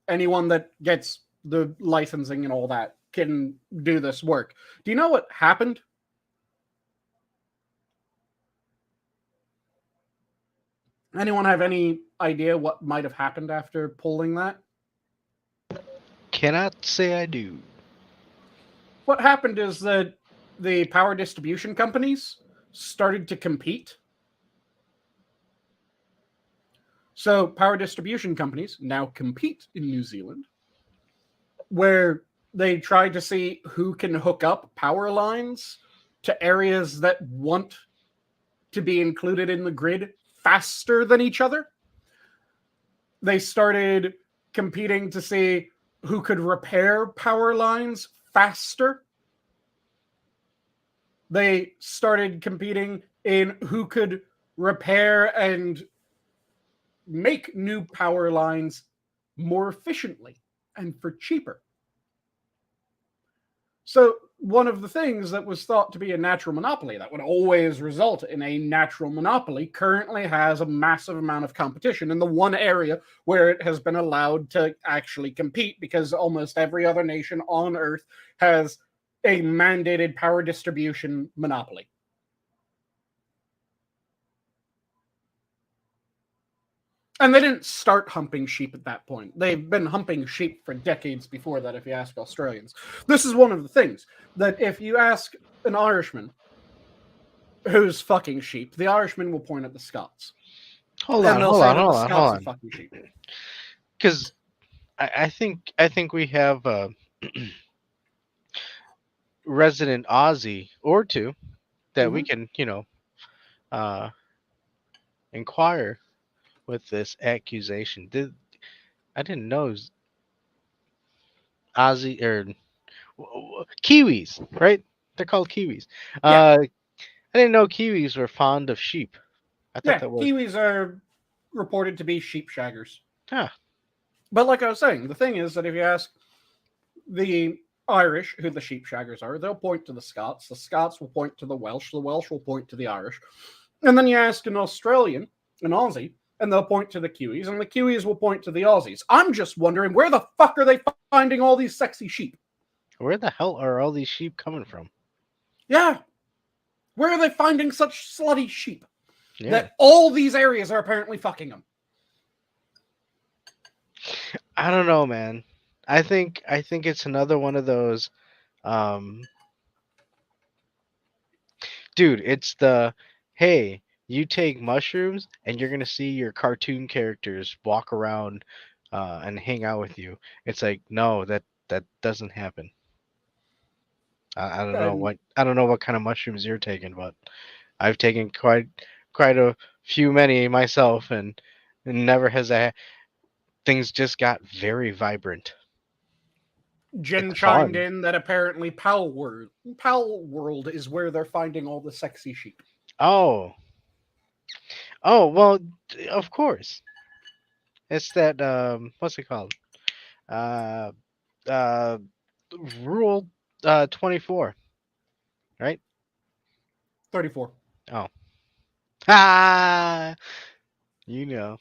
Anyone that gets the licensing and all that can do this work. Do you know what happened? Anyone have any idea what might have happened after pulling that? Cannot say I do. What happened is that the power distribution companies started to compete. So power distribution companies now compete in New Zealand, where they try to see who can hook up power lines to areas that want to be included in the grid faster than each other. They started competing to see who could repair power lines faster. They started competing in who could repair and make new power lines more efficiently and for cheaper. So, one of the things that was thought to be a natural monopoly that would always result in a natural monopoly currently has a massive amount of competition in the one area where it has been allowed to actually compete, because almost every other nation on Earth has a mandated power distribution monopoly. And they didn't start humping sheep at that point. They've been humping sheep for decades before that, if you ask Australians. This is one of the things that if you ask an Irishman who's fucking sheep, the Irishman will point at the Scots. Hold And on, they'll hold say on, that the hold on, Scots hold are on. fucking sheep. Because I think we have a resident Aussie or two that we can uh, inquire with this accusation. I didn't know Aussie or Kiwis, right? They're called Kiwis. Yeah, I didn't know Kiwis were fond of sheep. I thought yeah. that was Kiwis are reported to be sheep shaggers. huh. But like I was saying, the thing is that if you ask the Irish who the sheep shaggers are, they'll point to the Scots. The Scots will point to the Welsh will point to the Irish. And then you ask an Australian, an Aussie, and they'll point to the Kiwis, and the Kiwis will point to the Aussies. I'm just wondering, where the fuck are they finding all these sexy sheep? Where the hell are all these sheep coming from? Yeah. Where are they finding such slutty sheep? Yeah. That all these areas are apparently fucking them. I don't know, man. I think it's another one of those um dude, it's the hey, you take mushrooms and you're gonna see your cartoon characters walk around and hang out with you. It's like, no, that doesn't happen. I don't know And what kind of mushrooms you're taking, but I've taken quite a few many myself, and never has things just got very vibrant. Jen It's chimed fun. in that apparently Pal World is where they're finding all the sexy sheep. Oh, oh well, of course. It's that what's it called? Uh, uh, Rule 24, right? 34. Oh, ah, you know.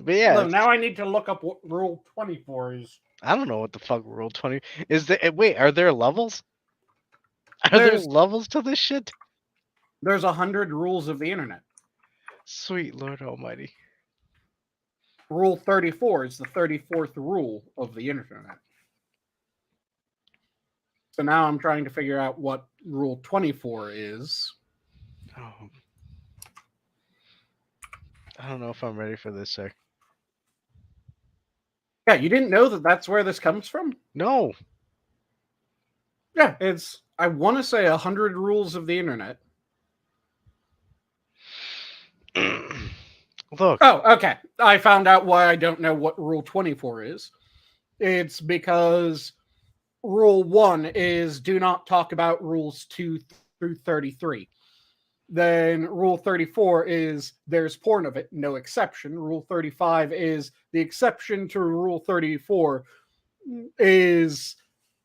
But yeah, No, now I need to look up what Rule 24 is. I don't know what the fuck Rule 20 is. There? Wait, are there levels? Are there There's levels to this shit? there's 100 rules of the internet. Sweet Lord Almighty. Rule 34 is the 34th rule of the internet. So now I'm trying to figure out what Rule 24 is. Oh, I don't know if I'm ready for this, sir. Yeah, you didn't know that that's where this comes from? No. Yeah, it's, I want to say 100 rules of the internet. Look. Oh, okay. I found out why I don't know what Rule 24 is. It's because Rule 1 is do not talk about Rules 2 through 33. Then Rule 34 is there's porn of it, no exception. Rule 35 is the exception to Rule 34 is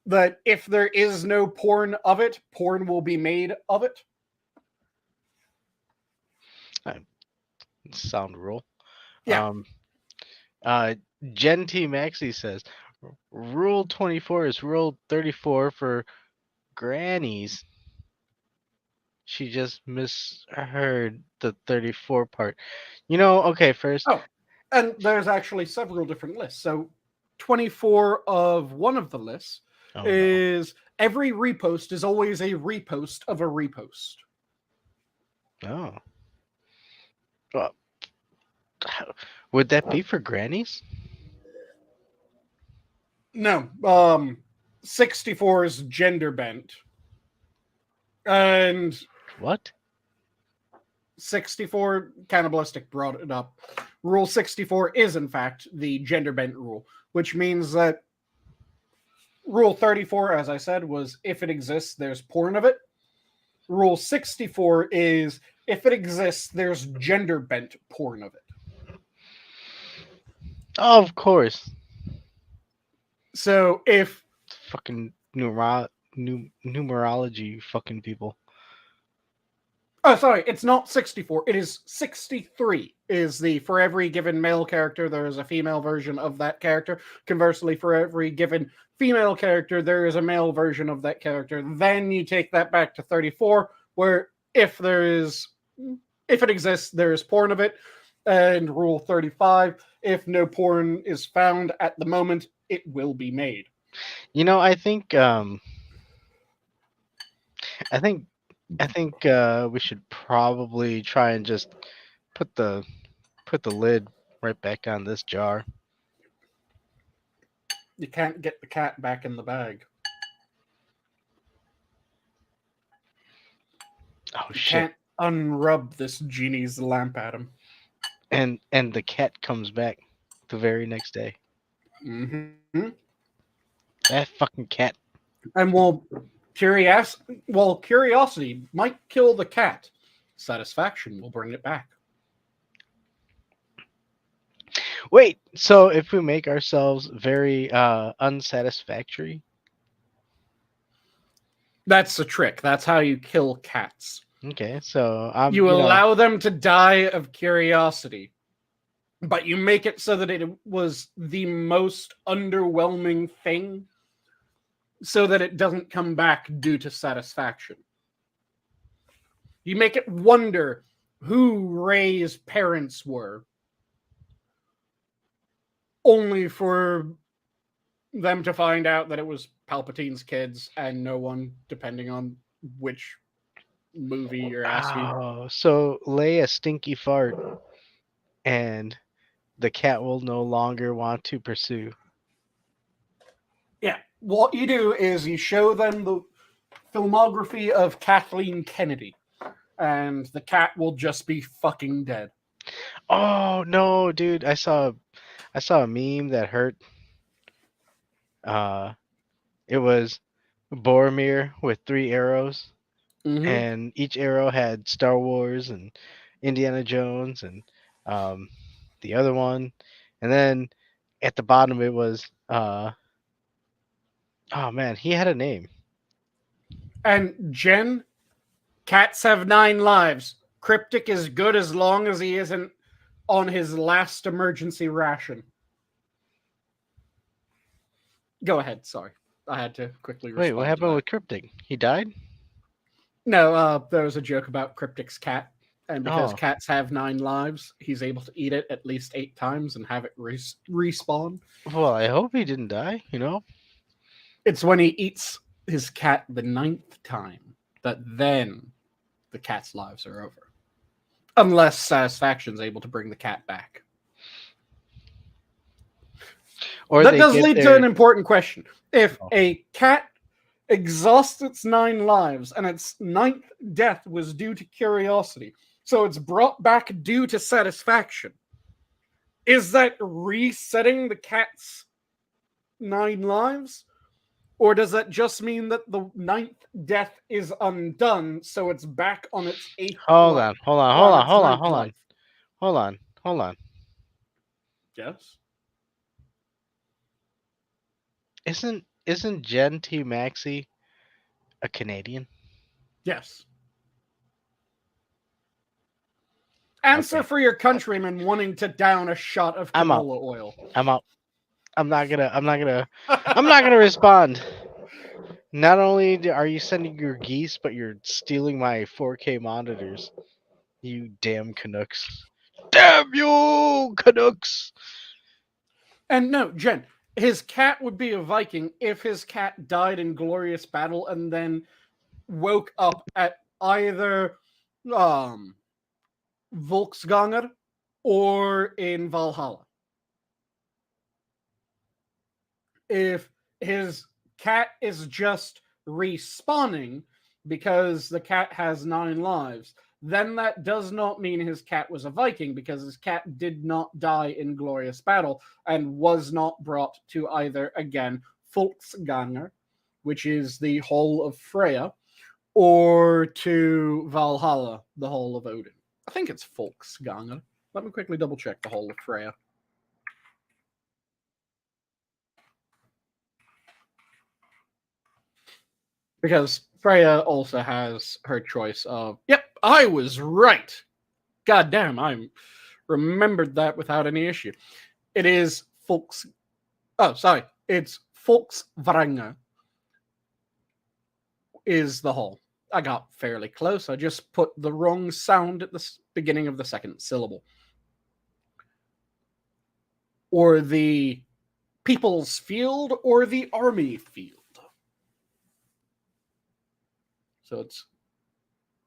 that if there is no porn of it, porn will be made of it. Sound rule. Yeah. Gen T Maxi says Rule 24 is Rule 34 for grannies. She just misheard the 34 part. Okay, first. Oh, and there's actually several different lists. So 24 of one of the lists Oh, no. is every repost is always a repost of a repost. Oh. Well, would that be for grannies? No. 64 is gender bent. And What? 64, Cannibalistic brought it up. Rule 64 is, in fact, the gender bent rule, which means that Rule 34, as I said, was if it exists, there's porn of it. Rule 64 is if it exists, there's gender bent porn of it. Oh, of course. So if Fucking numerology fucking people. oh, sorry, it's not 64. It is 63 is the for every given male character, there is a female version of that character. Conversely, for every given female character, there is a male version of that character. Then you take that back to 34, where if it exists, there is porn of it. And Rule 35, if no porn is found at the moment, it will be made. I think we should probably try and just put the lid right back on this jar. You can't get the cat back in the bag. Oh You shit! can't unrub this genie's lamp at him. And the cat comes back the very next day. Mm-hmm. That fucking cat. And curiosity might kill the cat, satisfaction will bring it back. Wait, so if we make ourselves very unsatisfactory, That's the trick. That's how you kill cats. okay, so You allow them to die of curiosity, but you make it so that it was the most underwhelming thing so that it doesn't come back due to satisfaction. You make it wonder who Rey's parents were, only for them to find out that it was Palpatine's kids and no one, depending on which movie you're asking. Oh, so lay a stinky fart, and the cat will no longer want to pursue. Yeah, what you do is you show them filmography of Kathleen Kennedy, and the cat will just be fucking dead. Oh no, dude! I saw a meme that hurt. Uh, it was Boromir with 3 arrows, Mm-hmm. and each arrow had Star Wars and Indiana Jones and um, the other one, and then at the bottom it was oh man, he had a name. And Jen, cats have 9 lives. Cryptic is good as long as he isn't on his last emergency ration. Go ahead, sorry. I had to quickly respond. Wait, what happened with Cryptic? He died? No, there was a joke about Cryptic's cat, and because Oh, cats have 9 lives, he's able to eat it at least 8 times and have it respawn. well, I hope he didn't die. You know. It's when he eats his cat the 9th time that then the cat's lives are over. Unless Satisfaction's able to bring the cat back. Or That they does get lead to their an important question. If Oh. a cat exhausts its 9 lives and its 9th death was due to curiosity, so it's brought back due to satisfaction, is that resetting the cat's 9 lives? Or does that just mean that the 9th death is undone, so it's back on its 8th Hold life? on, hold on, On hold on, its hold on, 9th hold on, life. hold on, hold on. Yes? Isn't Gen T Maxi a Canadian? Yes. Answer Okay. for your countrymen wanting to down a shot of I'm out. canola oil. I'm out. I'm not gonna respond. Not only are you sending your geese, but you're stealing my 4K monitors. You damn Canucks. Damn you, Canucks! And no, Jen, his cat would be a Viking if his cat died in glorious battle and then woke up at either Volksganger or in Valhalla. If his cat is just respawning because the cat has 9 lives, then that does not mean his cat was a Viking because his cat did not die in glorious battle and was not brought to either, again, Volksganger, which is the Hall of Freya, or to Valhalla, the Hall of Odin. I think it's Volksganger. Let me quickly double check the Hall of Freya. Because Freya also has her choice of, yep, I was right. God damn, I remembered that without any issue. It is it's Volksvranger is the hall. I got fairly close. I just put the wrong sound at the beginning of the second syllable. Or the people's field or the army field. So it's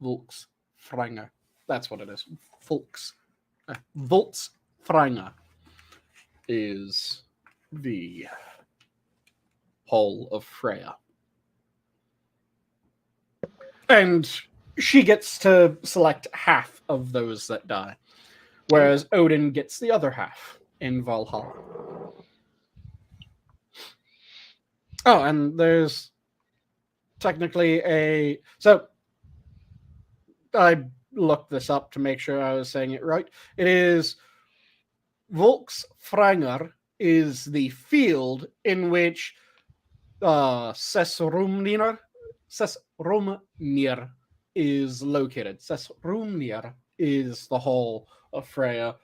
Volksvranger. That's what it is. Volksvranger is the Hall of Freya. And she gets to select half of those that die, whereas Odin gets the other half in Valhalla. Oh, and there's technically a... So, I looked this up to make sure I was saying it right. It is... Volksfranger is the field in which Sesrumnir is located. Sesrumnir is the Hall of Freya.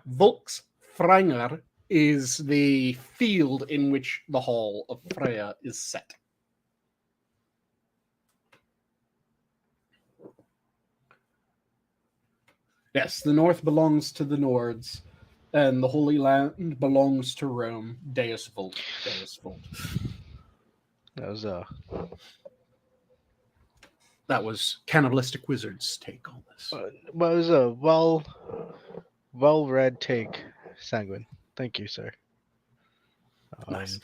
Volksfranger is the field in which the Hall of Freya is set. Yes, the North belongs to the Nords, and the Holy Land belongs to Rome. Deus Vult. Deus Vult. That was Cannibalistic Wizard's take on this. Was a well-read take, Sanguine. Thank you, sir. Nice.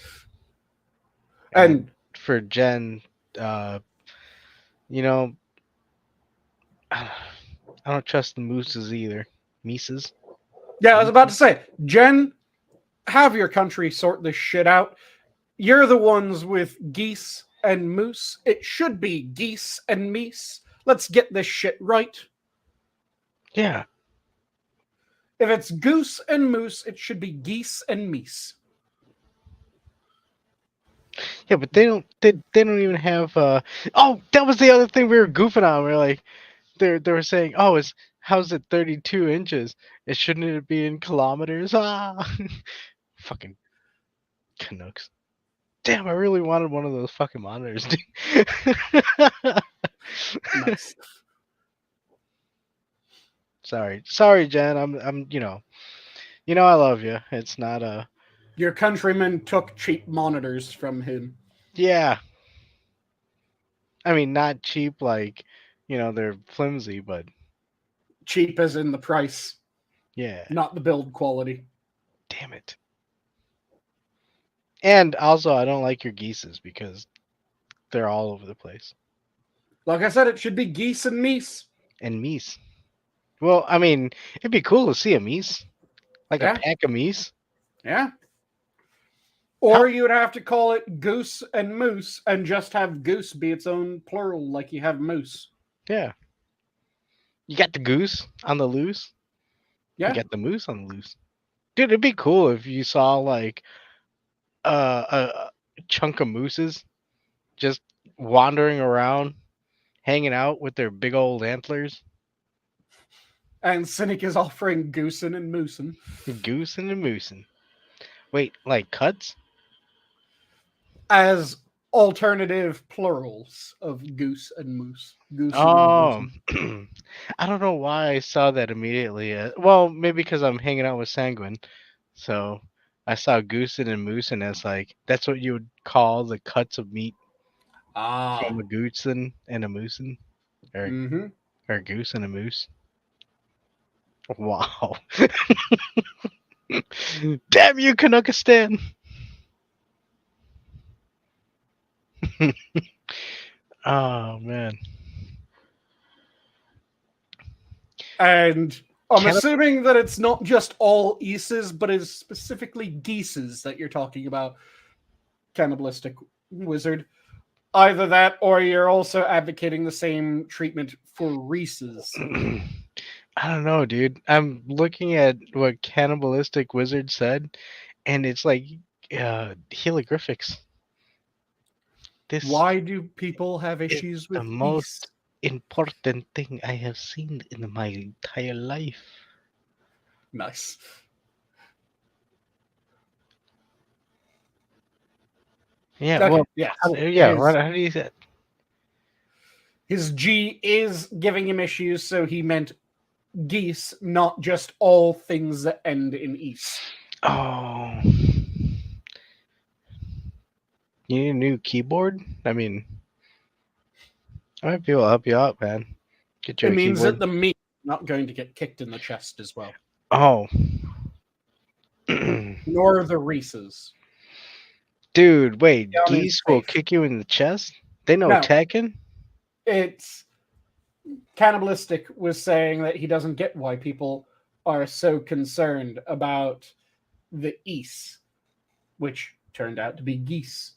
And for Jen You know, I don't trust the mooses either. Mises. Yeah, I was about to say, Jen, have your country sort this shit out. You're the ones with geese and moose. It should be geese and meese. Let's get this shit right. Yeah. If it's goose and moose, it should be geese and meese. Yeah, but they don't even have oh, that was the other thing we were goofing on. We are like they were saying, "Oh, it's how's it 32 inches? It shouldn't it be in kilometers?" Ah. Fucking Canucks. Damn, I really wanted one of those fucking monitors, dude. Nice. Sorry, Jen. I'm I love you. It's not a Your countrymen took cheap monitors from him. yeah. I mean, not cheap like they're flimsy, but Cheap as in the price, yeah. not the build quality. Damn it. And also, I don't like your geeses because they're all over the place. Like I said, it should be geese and meese. And meese. Well, I mean, it'd be cool to see a meese, like a Yeah. pack of meese. Yeah. Or you would have to call it goose and moose and just have goose be its own plural like you have moose. Yeah. You got the goose on the loose. Yeah. You got the moose on the loose. Dude, it'd be cool if you saw like a chunk of mooses just wandering around, hanging out with their big old antlers. And Cynic is offering goosen and moosen. Goose and a moosin'. Wait, like cuts? As alternative plurals of goose and moose. Goosen Oh, and moosen. I don't know why I saw that immediately. Well, maybe because I'm hanging out with Sanguine, so I saw goosin' and moosin' as like that's what you would call the cuts of meat Ah. from a goosin' and a moosin', or Mm-hmm. or a goose and a moose. Wow! Damn you, Canuckistan! Oh man, And I'm Can assuming that it's not just all Eases, but is specifically geeses that you're talking about, cannibalistic wizard. Either that, or you're also advocating the same treatment for Reese's. I don't know, dude. I'm looking at what cannibalistic wizard said, and it's like hieroglyphics. This Why do people have is issues the with most East? important thing I have seen in my entire life. Nice. Yeah, Okay, well, yes. how do you say it? His G is giving him issues, so he meant geese, not just all things that end in East. Oh, you need a new keyboard? I mean, I might be able to help you out, man. Get you It a means keyboard. that the meat is not going to get kicked in the chest as well. Oh. Nor the Reese's. Dude, wait, Down is geese will safe. kick you in the chest? They know No. Tekken? It's Cannibalistic was saying that he doesn't get why people are so concerned about the East, which turned out to be geese,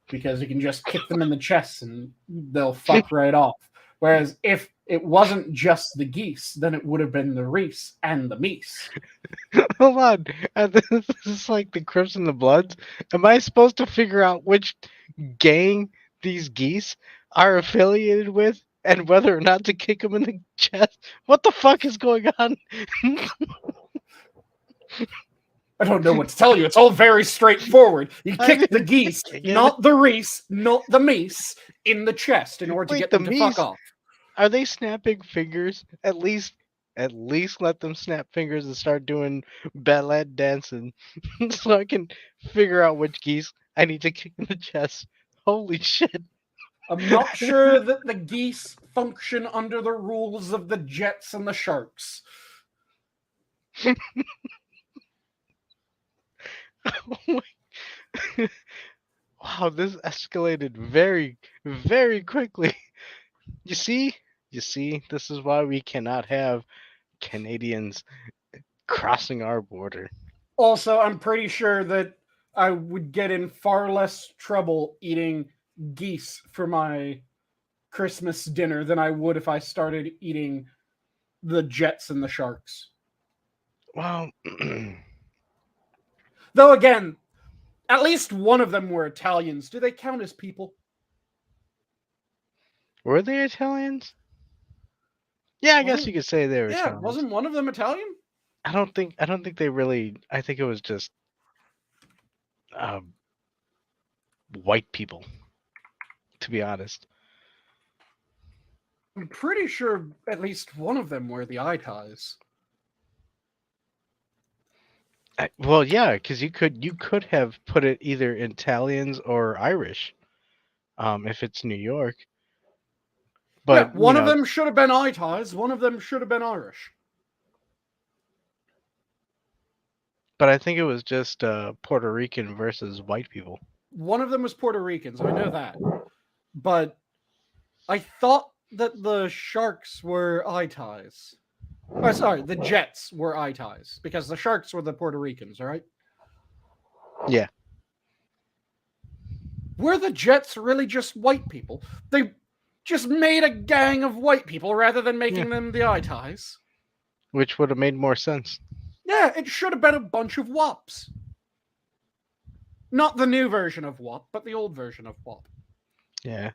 because you can just kick them in the chest and they'll fuck right off. Whereas if it wasn't just the geese, then it would have been the Reese and the Meese. Hold on. This is like the Crips and the Bloods. Am I supposed to figure out which gang these geese are affiliated with and whether or not to kick them in the chest? What the fuck is going on? I don't know what to tell you. It's all very straightforward. You I kick the didn't geese, get it. not the Reese, not the Meese, in the chest in order to Wait, get the them to fuck Meese? off. Are they snapping fingers? At least let them snap fingers and start doing ballet dancing so I can figure out which geese I need to kick in the chest. Holy shit. I'm not sure that the geese function under the rules of the Jets and the Sharks. Wow, this escalated very, very quickly. You see? You see? This is why we cannot have Canadians crossing our border. Also, I'm pretty sure that I would get in far less trouble eating geese for my Christmas dinner than I would if I started eating the Jets and the Sharks. Well, Though again, at least one of them were Italians. Do they count as people? were they Italians? Yeah, I guess Wasn't you could say they were yeah, Italians. wasn't one of them Italian? I don't think they really. I think it was just um, white people, to be honest. I'm pretty sure at least one of them were the Itais. Well, yeah, because you could have put it either Italians or Irish, if it's New York. Yeah, But one of them should have been Itais, one of them should have been Irish. but I think it was just Puerto Rican versus white people. One of them was Puerto Ricans, I know that. But I thought that the Sharks were Itais. Oh, sorry, the Jets were Itais, because the Sharks were the Puerto Ricans, right? Yeah. Were the Jets really just white people? They just made a gang of white people rather than making them the Itais. Which would have made more sense. Yeah, it should have been a bunch of WAPs. Not the new version of WAP, but the old version of WAP. Yeah.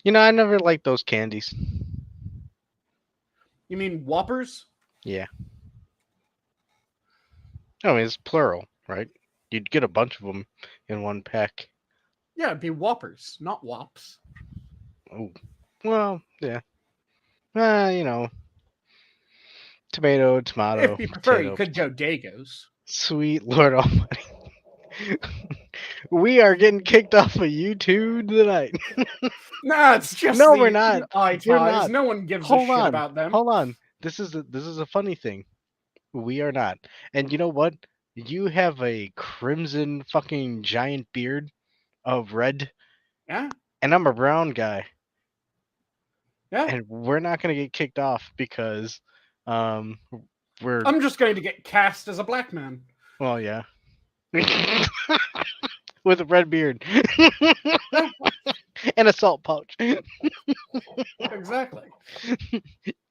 I never liked those candies. You mean Whoppers? Yeah. I mean, it's plural, right? You'd get a bunch of them in one pack. Yeah, it'd be Whoppers, not WAPs. Oh. Well, yeah. Tomato, If you prefer, you potato. could go Dagos. Sweet Lord Almighty. We are getting kicked off of YouTube tonight. Nah, it's just No, the we're not. Itais. We're not. No one gives a Hold shit on. about them. Hold on. This is a funny thing. We are not. And you know what? You have a crimson fucking giant beard of red, Yeah, and I'm a brown guy. yeah. And we're not gonna get kicked off because we're I'm just going to get cast as a black man. well, yeah. With a red beard. And a salt pouch. Exactly.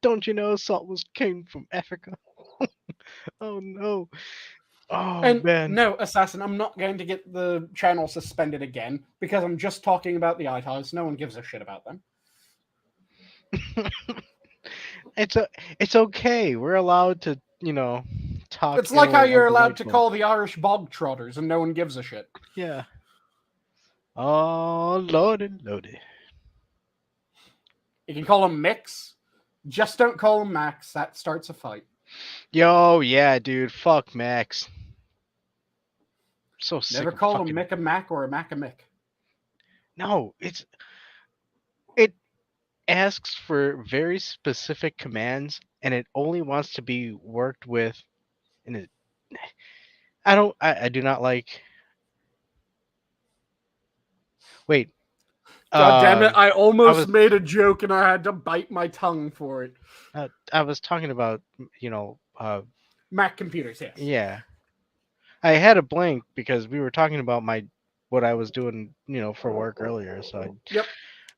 Don't you know salt came from Africa? Oh no. Oh And man. no, Assassin, I'm not going to get the channel suspended again because I'm just talking about the Itais. No one gives a shit about them. It's okay. We're allowed to, talk. It's like how ill you're of the allowed white to folk. call the Irish bog trotters and no one gives a shit. Yeah. Oh lordy, lordy. You can call them Mix. Just don't call them Max. That starts a fight. Yo, yeah, dude. Fuck Max. So sick Never of call fucking... them Mick a Mac or a Mac a Mick. No, it asks for very specific commands, and it only wants to be worked with. And I do not like. Wait. God damn it, I I almost was made a joke and I had to bite my tongue for it. I was talking about Mac computers, yes. yeah. I had a blank because we were talking about what I was doing, for work earlier. So Yep.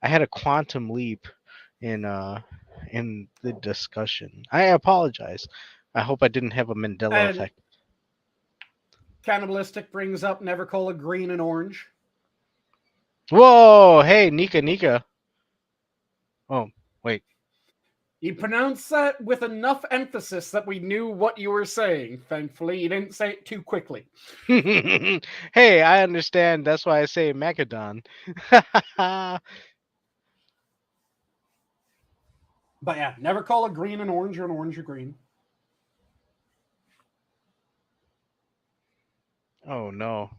I had a quantum leap in the discussion. I apologize. I hope I didn't have a Mandela And effect. Cannibalistic brings up never call a green and orange. Whoa, hey, Nika. Oh, wait. You pronounced that with enough emphasis that we knew what you were saying. Thankfully, you didn't say it too quickly. Hey, I understand. That's why I say Macadon. But yeah, never call a green an orange or an orange a green. Oh no,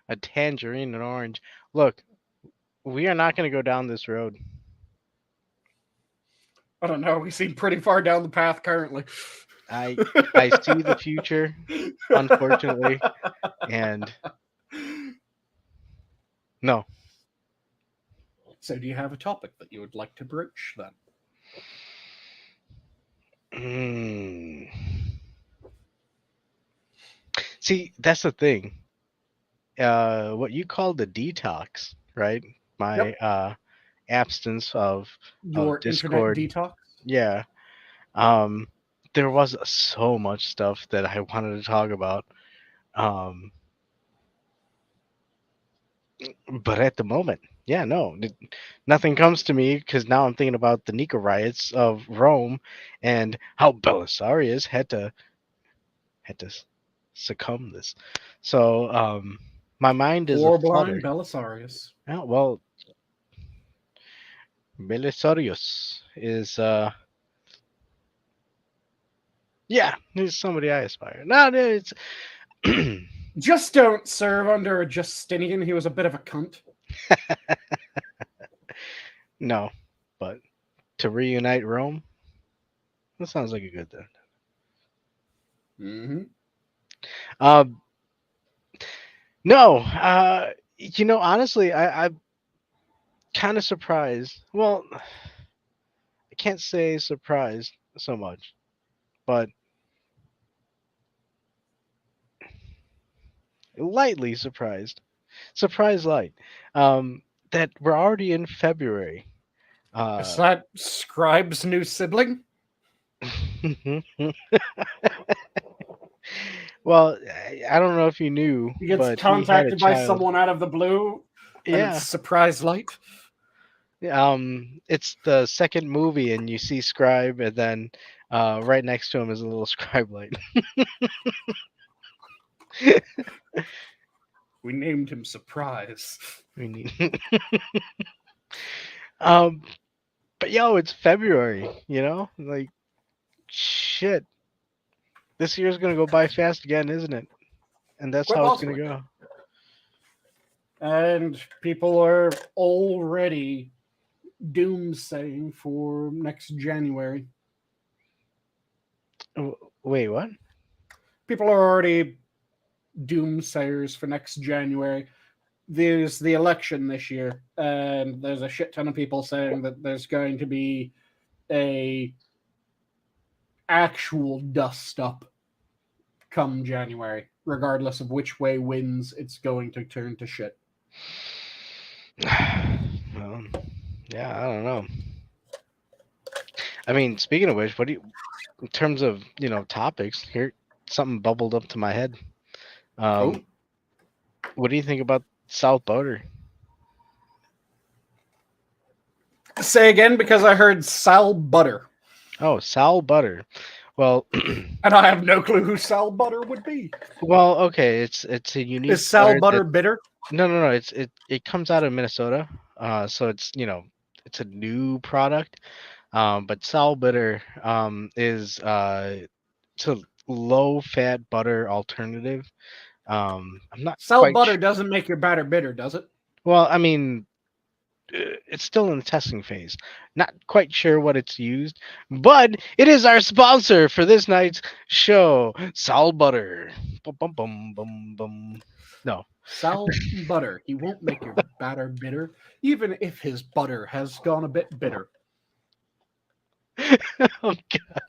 a tangerine and orange. Look, we are not going to go down this road. I don't know. We seem pretty far down the path currently. I see the future, unfortunately, and no, So, do you have a topic that you would like to broach then? See, that's the thing. What you call the detox, right? My Yep. absence of Your internet Discord. detox? Yeah. Um, there was so much stuff that I wanted to talk about. Um, but at the moment, yeah, no, nothing comes to me because now I'm thinking about the Nika riots of Rome and how Belisarius had to succumb this. So my mind is a Poor flutter. blind Belisarius. Oh, well, Belisarius is yeah, he's somebody I aspire. No, it's Just don't serve under a Justinian. He was a bit of a cunt. no, but to reunite Rome, that sounds like a good thing. Mm-hmm. Um, no, honestly, I'm kind of surprised. Well, I can't say surprised so much, but lightly surprised. Surprise light. That we're already in February. Is Uh, that Scribe's new sibling? well, I don't know if you knew, He gets but he had a contacted by child. someone out of the blue, and it's Yeah. surprise light. It's the second movie, and you see Scribe, and then right next to him is a little Scribe light. We named him Surprise. We need. um, but yo, it's February. Like shit. This year's gonna go by fast again, isn't it? And that's Quite how it's gonna possibly. go. And people are already doomsaying for next January. Wait, what? People are already doomsayers for next January. There's the election this year, and there's a shit ton of people saying that there's going to be a actual dust up come January. Regardless of which way wins, it's going to turn to shit. Well, yeah, I don't know. I mean, speaking of which, what do you, in terms of topics here? Something bubbled up to my head. Oh, What do you think about South Border? say again because I heard Sal Butter. Oh, Sal Butter. Well, And I have no clue who Sal Butter would be. well, okay. It's a unique Is Sal butter Butter that bitter? no. It comes out of Minnesota. So it's a new product. But Sal Butter is it's a low fat butter alternative. I'm not Sal quite Butter doesn't make your batter bitter, does it? well. I mean, it's still in the testing phase. Not quite sure what it's used, but it is our sponsor for this night's show, Sal Butter. Bum, bum, bum, bum, bum. No. Sal Butter. He won't make your batter bitter, even if his butter has gone a bit bitter. Oh God.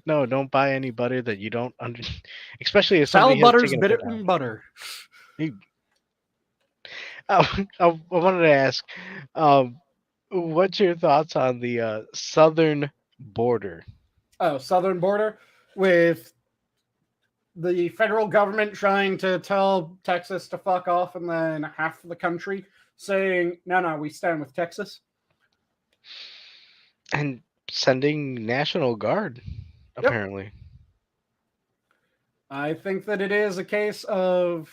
No, don't buy any butter that you don't under especially if Sal somebody has Butter's taken a bitter bit out. butter. I wanted to ask, um, what's your thoughts on the southern border? Oh, southern border with the federal government trying to tell Texas to fuck off, and then half the country saying, no, we stand with Texas. And sending National Guard, Yep. apparently. I think that it is a case of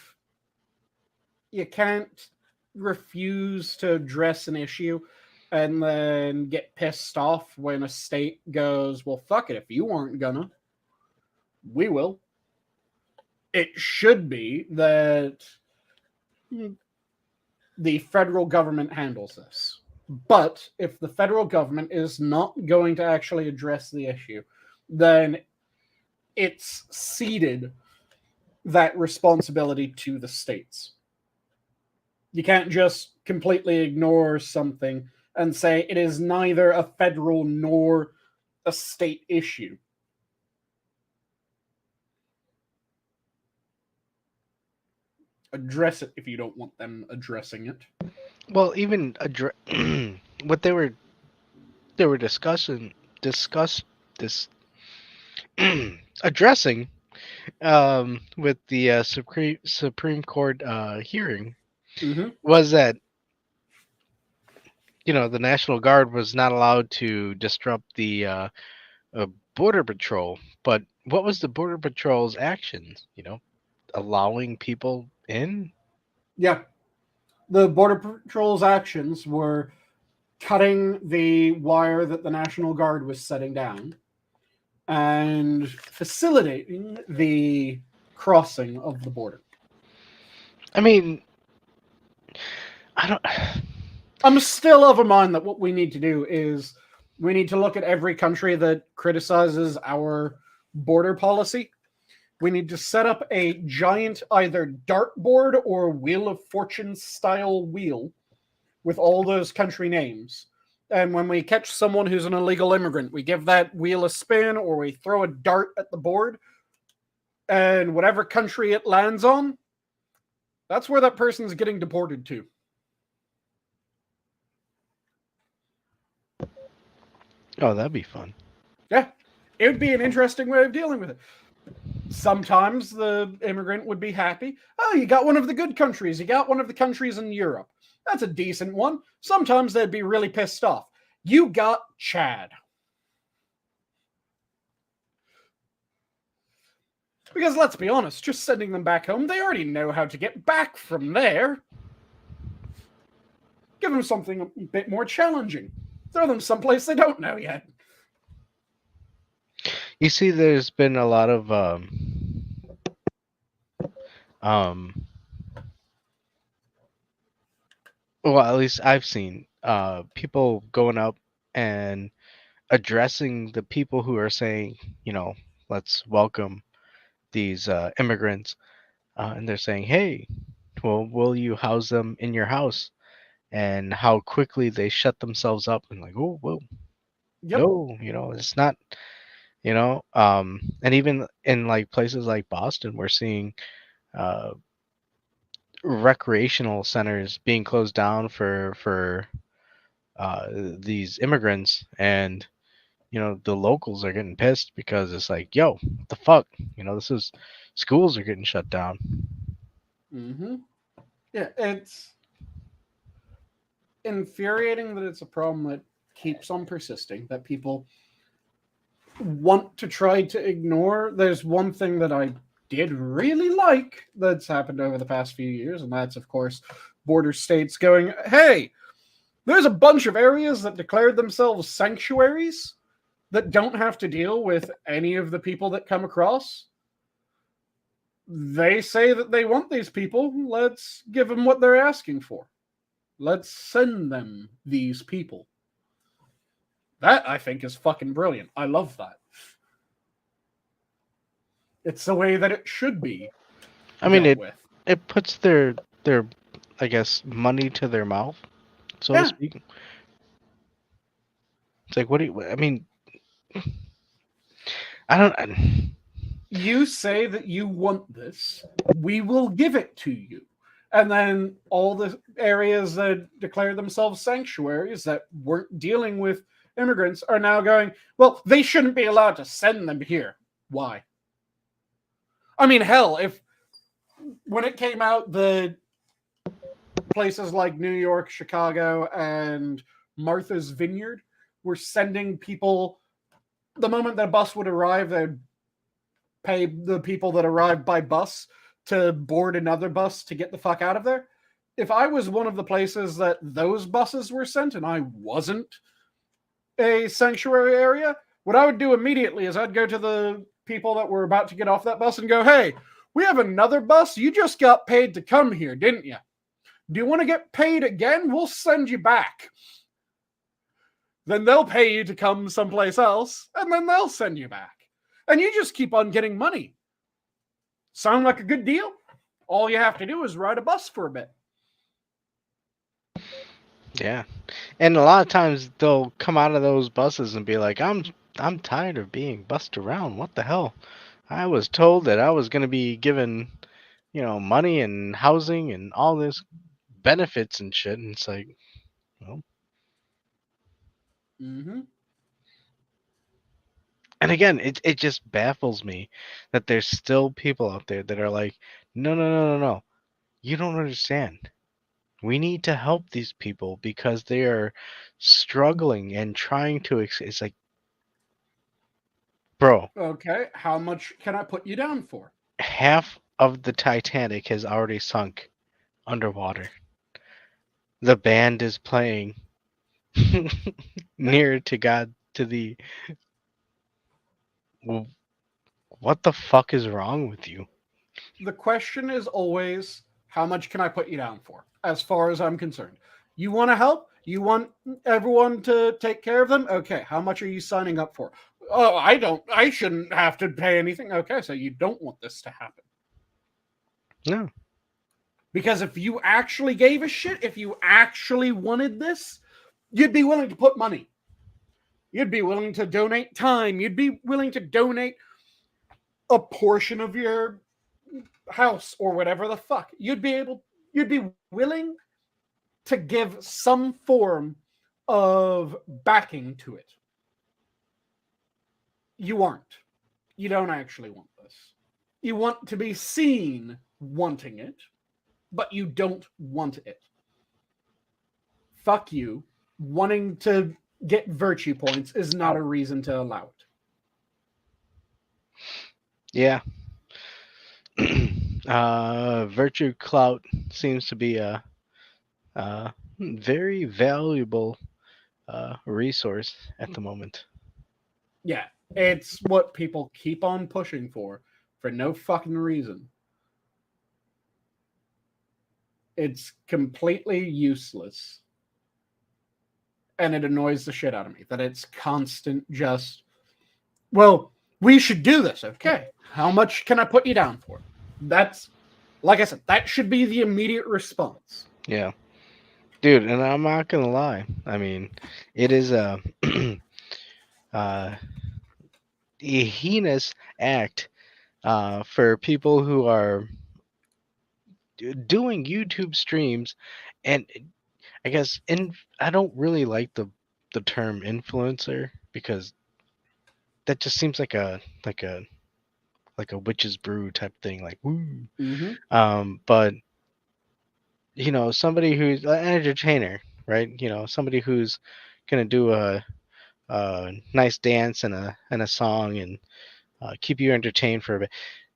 you can't refuse to address an issue and then get pissed off when a state goes, well, fuck it. If you weren't gonna, we will. It should be that the federal government handles this. But if the federal government is not going to actually address the issue, then it's ceded that responsibility to the states. You can't just completely ignore something and say it is neither a federal nor a state issue. Address it if you don't want them addressing it. Well, even what they were discuss this addressing with the Supreme Court hearing Mm-hmm. was that the National Guard was not allowed to disrupt the border patrol. But what was the border patrol's actions? Allowing people in. Yeah. The Border Patrol's actions were cutting the wire that the National Guard was setting down and facilitating the crossing of the border. I mean, I don't. I'm still of a mind that what we need to do is we need to look at every country that criticizes our border policy. We need to set up a giant either dartboard or Wheel of Fortune style wheel with all those country names. And when we catch someone who's an illegal immigrant, we give that wheel a spin or we throw a dart at the board. And whatever country it lands on, that's where that person's getting deported to. Oh, that'd be fun. Yeah, it would be an interesting way of dealing with it. Sometimes the immigrant would be happy. Oh, you got one of the good countries. You got one of the countries in Europe. That's a decent one. Sometimes they'd be really pissed off. You got Chad. Because let's be honest, just sending them back home, they already know how to get back from there. Give them something a bit more challenging. Throw them someplace they don't know yet. You see, there's been a lot of well, at least I've seen people going up and addressing the people who are saying, let's welcome these immigrants, and they're saying, hey, well, will you house them in your house? And how quickly they shut themselves up and like, oh, whoa, Yep. no, it's not, and even in like places like Boston, we're seeing recreational centers being closed down for these immigrants, and the locals are getting pissed because it's like, yo, what the fuck, this is schools are getting shut down. Mm-hmm. Yeah, it's infuriating that it's a problem that keeps on persisting, that people want to try to ignore. There's one thing that I did really like that's happened over the past few years, and that's, of course, border states going, hey, there's a bunch of areas that declared themselves sanctuaries that don't have to deal with any of the people that come across. They say that they want these people. Let's give them what they're asking for. Let's send them these people. That, I think, is fucking brilliant. I love that. It's the way that it should be. I mean, it puts their I guess money to their mouth, so to speak. It's like, what do you? I mean, I don't. You say that you want this, we will give it to you. And then all the areas that declare themselves sanctuaries that weren't dealing with immigrants are now going, well, they shouldn't be allowed to send them here. Why? I mean, hell, when it came out, the places like New York, Chicago, and Martha's Vineyard were sending people, the moment that a bus would arrive, they'd pay the people that arrived by bus to board another bus to get the fuck out of there. If I was one of the places that those buses were sent and I wasn't a sanctuary area, what I would do immediately is I'd go to the people that were about to get off that bus and go, hey, we have another bus. You just got paid to come here, didn't you? Do you want to get paid again? We'll send you back. Then they'll pay you to come someplace else, and then they'll send you back. And you just keep on getting money. Sound like a good deal? All you have to do is ride a bus for a bit. Yeah. And a lot of times they'll come out of those buses and be like, I'm tired of being bussed around. What the hell? I was told that I was going to be given, money and housing and all this benefits and shit. And it's like, well, Mm-hmm. and again, it just baffles me that there's still people out there that are like, no, no, no, no, no. You don't understand. We need to help these people because they are struggling and trying to. It's like, bro, Okay, how much can I put you down for? half of the Titanic has already sunk underwater. The band is playing Yeah. near to God to the. What the fuck is wrong with you? The question is always, how much can I put you down for? As far as I'm concerned, you want to help? You want everyone to take care of them? Okay, how much are you signing up for? Oh, I don't. I shouldn't have to pay anything. Okay, so you don't want this to happen. No. Because if you actually gave a shit, if you actually wanted this, you'd be willing to put money. You'd be willing to donate time. You'd be willing to donate a portion of your house or whatever the fuck. You'd be willing to give some form of backing to it. You aren't. You don't actually want this. You want to be seen wanting it, but you don't want it. Fuck you. Wanting to get virtue points is not a reason to allow it. Yeah. Virtue clout seems to be a very valuable resource at the moment. Yeah, it's what people keep on pushing for no fucking reason. It's completely useless. And it annoys the shit out of me that it's constant just, well, we should do this. Okay. How much can I put you down for? That's, like I said, that should be the immediate response. Yeah. Dude, and I'm not gonna lie. I mean, it is uh, a heinous act for people who are doing YouTube streams, and I guess I don't really like the term influencer because that just seems like a witch's brew type thing, like woo. Mm-hmm. But somebody who's an entertainer, right? Somebody who's gonna do a nice dance and a song and keep you entertained for a bit.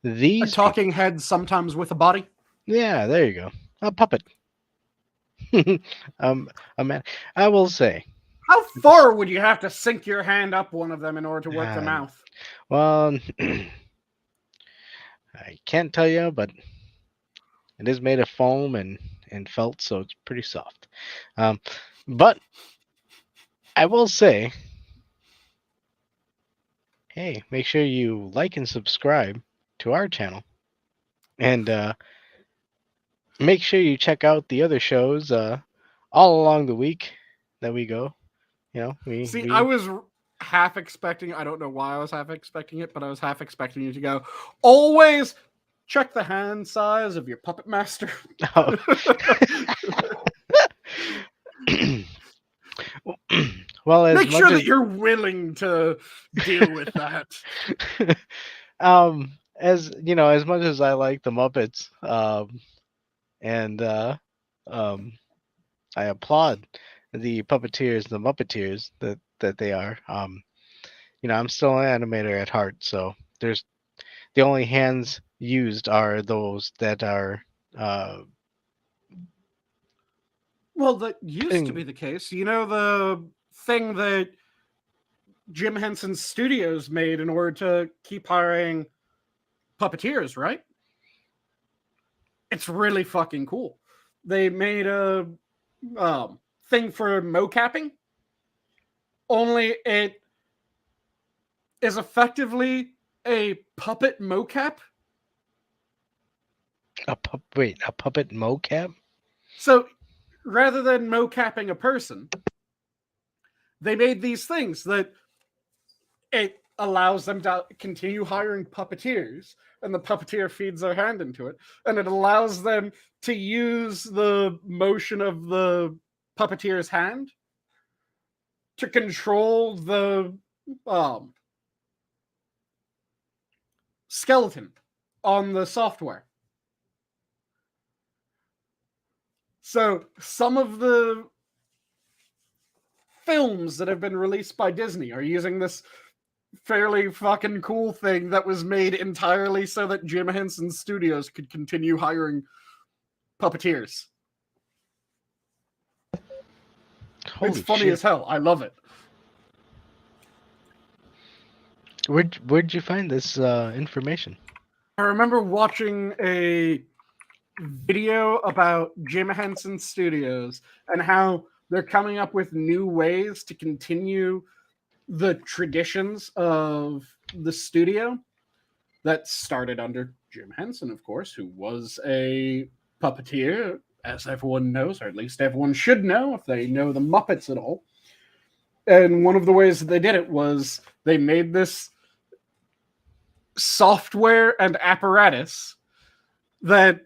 A These people, talking head sometimes with a body. yeah, there you go, a puppet. A man. I will say, How far would you have to sink your hand up one of them in order to work the uh, mouth? well, I can't tell you, but it is made of foam and felt, so it's pretty soft. Um, but I will say, hey, make sure you like and subscribe to our channel, and make sure you check out the other shows all along the week that we go. See, I We was half expecting, I don't know why I was half expecting it, but I was half expecting you to go, always check the hand size of your puppet master. oh. Well, as Make much sure as that you're willing to deal with that. as much as I like the Muppets, and um, I applaud the puppeteers, the Muppeteers that they are. I'm still an animator at heart, so there's the only hands used are those that are Well, that used to putting. be the case. You know, the thing that Jim Henson's studios made in order to keep hiring puppeteers, right? It's really fucking cool. They made a thing for mocapping, only it is effectively a puppet mocap. A puppet mocap? So rather than mocapping a person, they made these things that it allows them to continue hiring puppeteers, and the puppeteer feeds their hand into it, and it allows them to use the motion of the puppeteer's hand to control the skeleton on the software. So some of the films that have been released by Disney are using this fairly fucking cool thing that was made entirely so that Jim Henson Studios could continue hiring puppeteers. Holy it's funny shit. as hell. I love it. Where'd you find this information? I remember watching a video about Jim Henson Studios and how they're coming up with new ways to continue the traditions of the studio that started under Jim Henson, of course, who was a puppeteer, as everyone knows, or at least everyone should know if they know the Muppets at all. And one of the ways that they did it was they made this software and apparatus that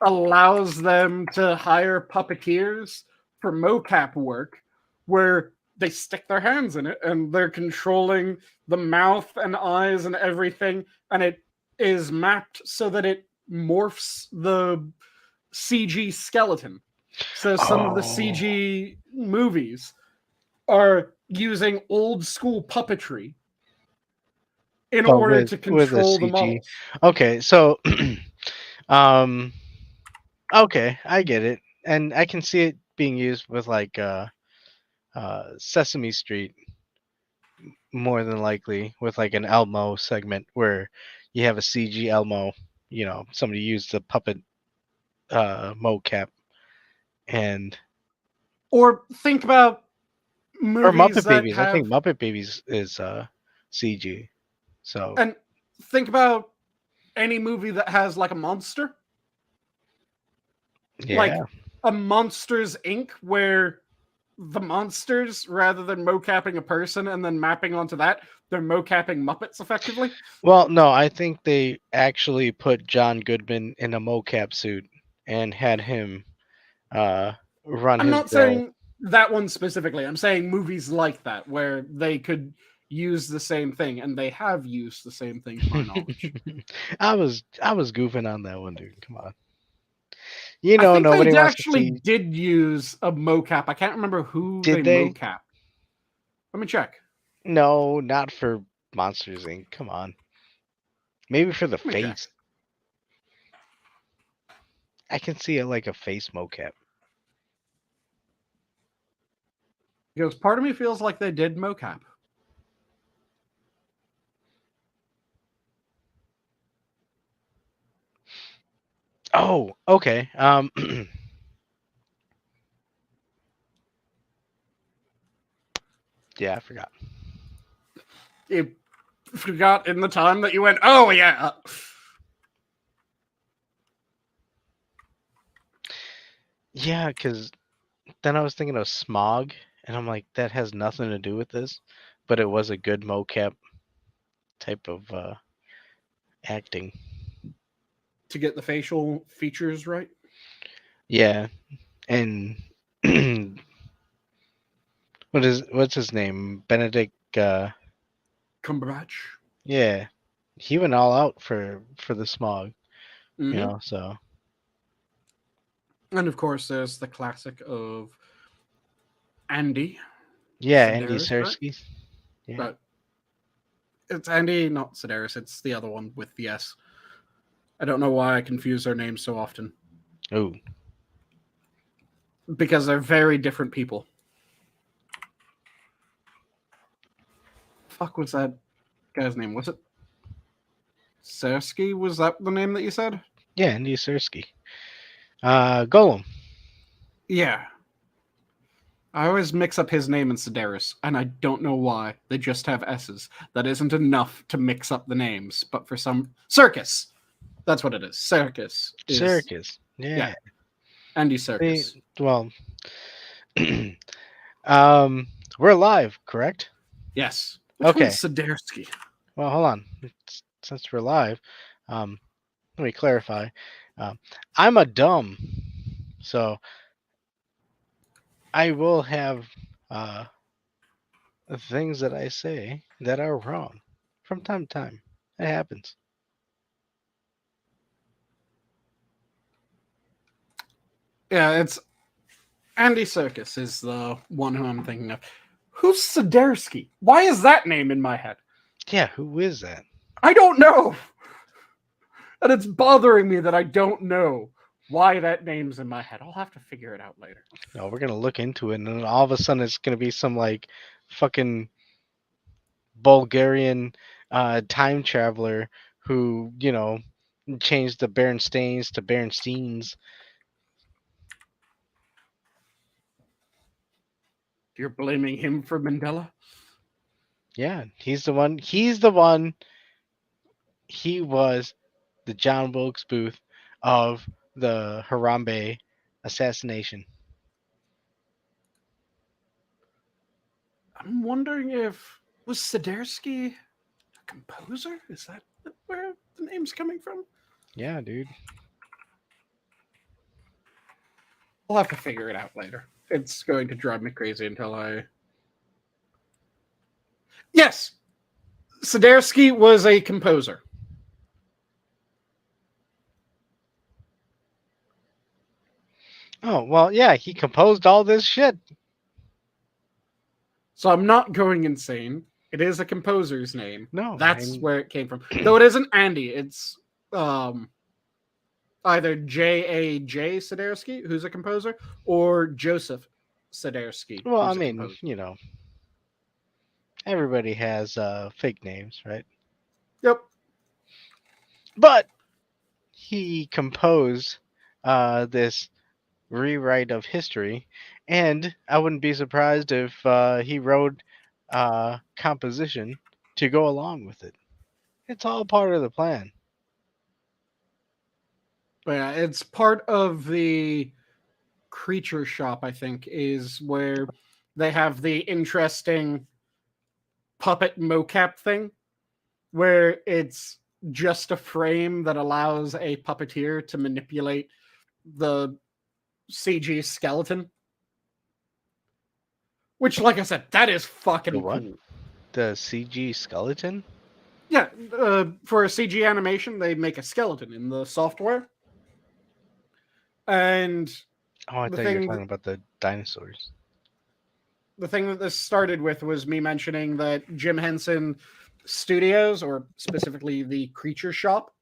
allows them to hire puppeteers for mocap work, where they stick their hands in it and they're controlling the mouth and eyes and everything, and it is mapped so that it morphs the CG skeleton. So some of the CG movies are using old school puppetry in order to control the models. Okay, so okay, I get it. And I can see it being used with like Sesame Street, more than likely, with like an Elmo segment where you have a CG Elmo, somebody used the puppet mocap. And or think about movies or Muppet that Babies. have, I think Muppet Babies is CG. So and think about any movie that has like a monster. yeah. Like a Monsters Inc., where the monsters, rather than mocapping a person and then mapping onto that, they're mocapping Muppets effectively. Well, no, I think they actually put John Goodman in a mocap suit and had him run I'm his not saying that one specifically. I'm saying movies like that, where they could use the same thing, and they have used the same thing to my knowledge. I was goofing on that one, dude. Come on. I think nobody they wants to actually see. did use a mocap. I can't remember who Did they they? mocap. Let me check. No, not for Monsters Inc. Come on. Maybe for the Let me check. face. I can see it like a face mocap. Because part of me feels like they did mocap. Oh, okay. Yeah, I forgot. You forgot in the time that you went, oh yeah. Yeah, because then I was thinking of Smog, and I'm like, that has nothing to do with this, but it was a good mocap type of acting. To get the facial features right. Yeah, and what's his name? Benedict. Cumberbatch. Yeah, he went all out for the Smog. Mm-hmm. So. And of course, there's the classic of Andy. Yeah, Sedaris, Andy Sersky. Right? Yeah. But it's Andy, not Sedaris. It's the other one with the S. I don't know why I confuse their names so often. Oh. Because they're very different people. Fuck was that guy's name? Was it Sersky? Was that the name that you said? Yeah, Andy Sersky. Golem. Yeah. I always mix up his name and Sedaris, and I don't know why. They just have S's. That isn't enough to mix up the names, but for some... Circus! That's what it is. Circus. Circus. Yeah. Andy Serkis. Well, um, we're live, correct? Yes. Which one's Okay. Sadarsky? Well, hold on. Since we're live, um, let me clarify. Um, I'm a dumb, so I will have uh, things that I say that are wrong from time to time. It happens. Yeah, it's Andy Serkis is the one who I'm thinking of. Who's Sadarsky? Why is that name in my head? Yeah, who is that? I don't know. And it's bothering me that I don't know why that name's in my head. I'll have to figure it out later. No, we're gonna look into it, and then all of a sudden it's gonna be some like fucking Bulgarian time traveler who changed the Berenstains to Berensteins. You're blaming him for Mandela? Yeah, he's the one. He's the one. He was the John Wilkes Booth of the Harambe assassination. I'm wondering if was Sadarsky a composer? Is that where the name's coming from? Yeah, dude. I'll have to figure it out later. It's going to drive me crazy until I. Yes, Sadarsky was a composer. Oh well, yeah. He composed all this shit. So I'm not going insane. It is a composer's name. No, That's where it came from. Though it isn't Andy. It's either J.A.J. Sadarsky, who's a composer, or Joseph Sadarsky, well, I who's a mean, composer. everybody has fake names, right? Yep. But he composed this rewrite of history, and I wouldn't be surprised if he wrote composition to go along with it. It's all part of the plan. But yeah, it's part of the creature shop, I think, is where they have the interesting puppet mocap thing where it's just a frame that allows a puppeteer to manipulate the CG skeleton. Which, like I said, that is The fucking what? cool. The CG skeleton? Yeah, for a CG animation, they make a skeleton in the software. And Oh, I the thought you were thing talking about the dinosaurs. the thing that this started with was me mentioning that Jim Henson Studios, or specifically the Creature Shop,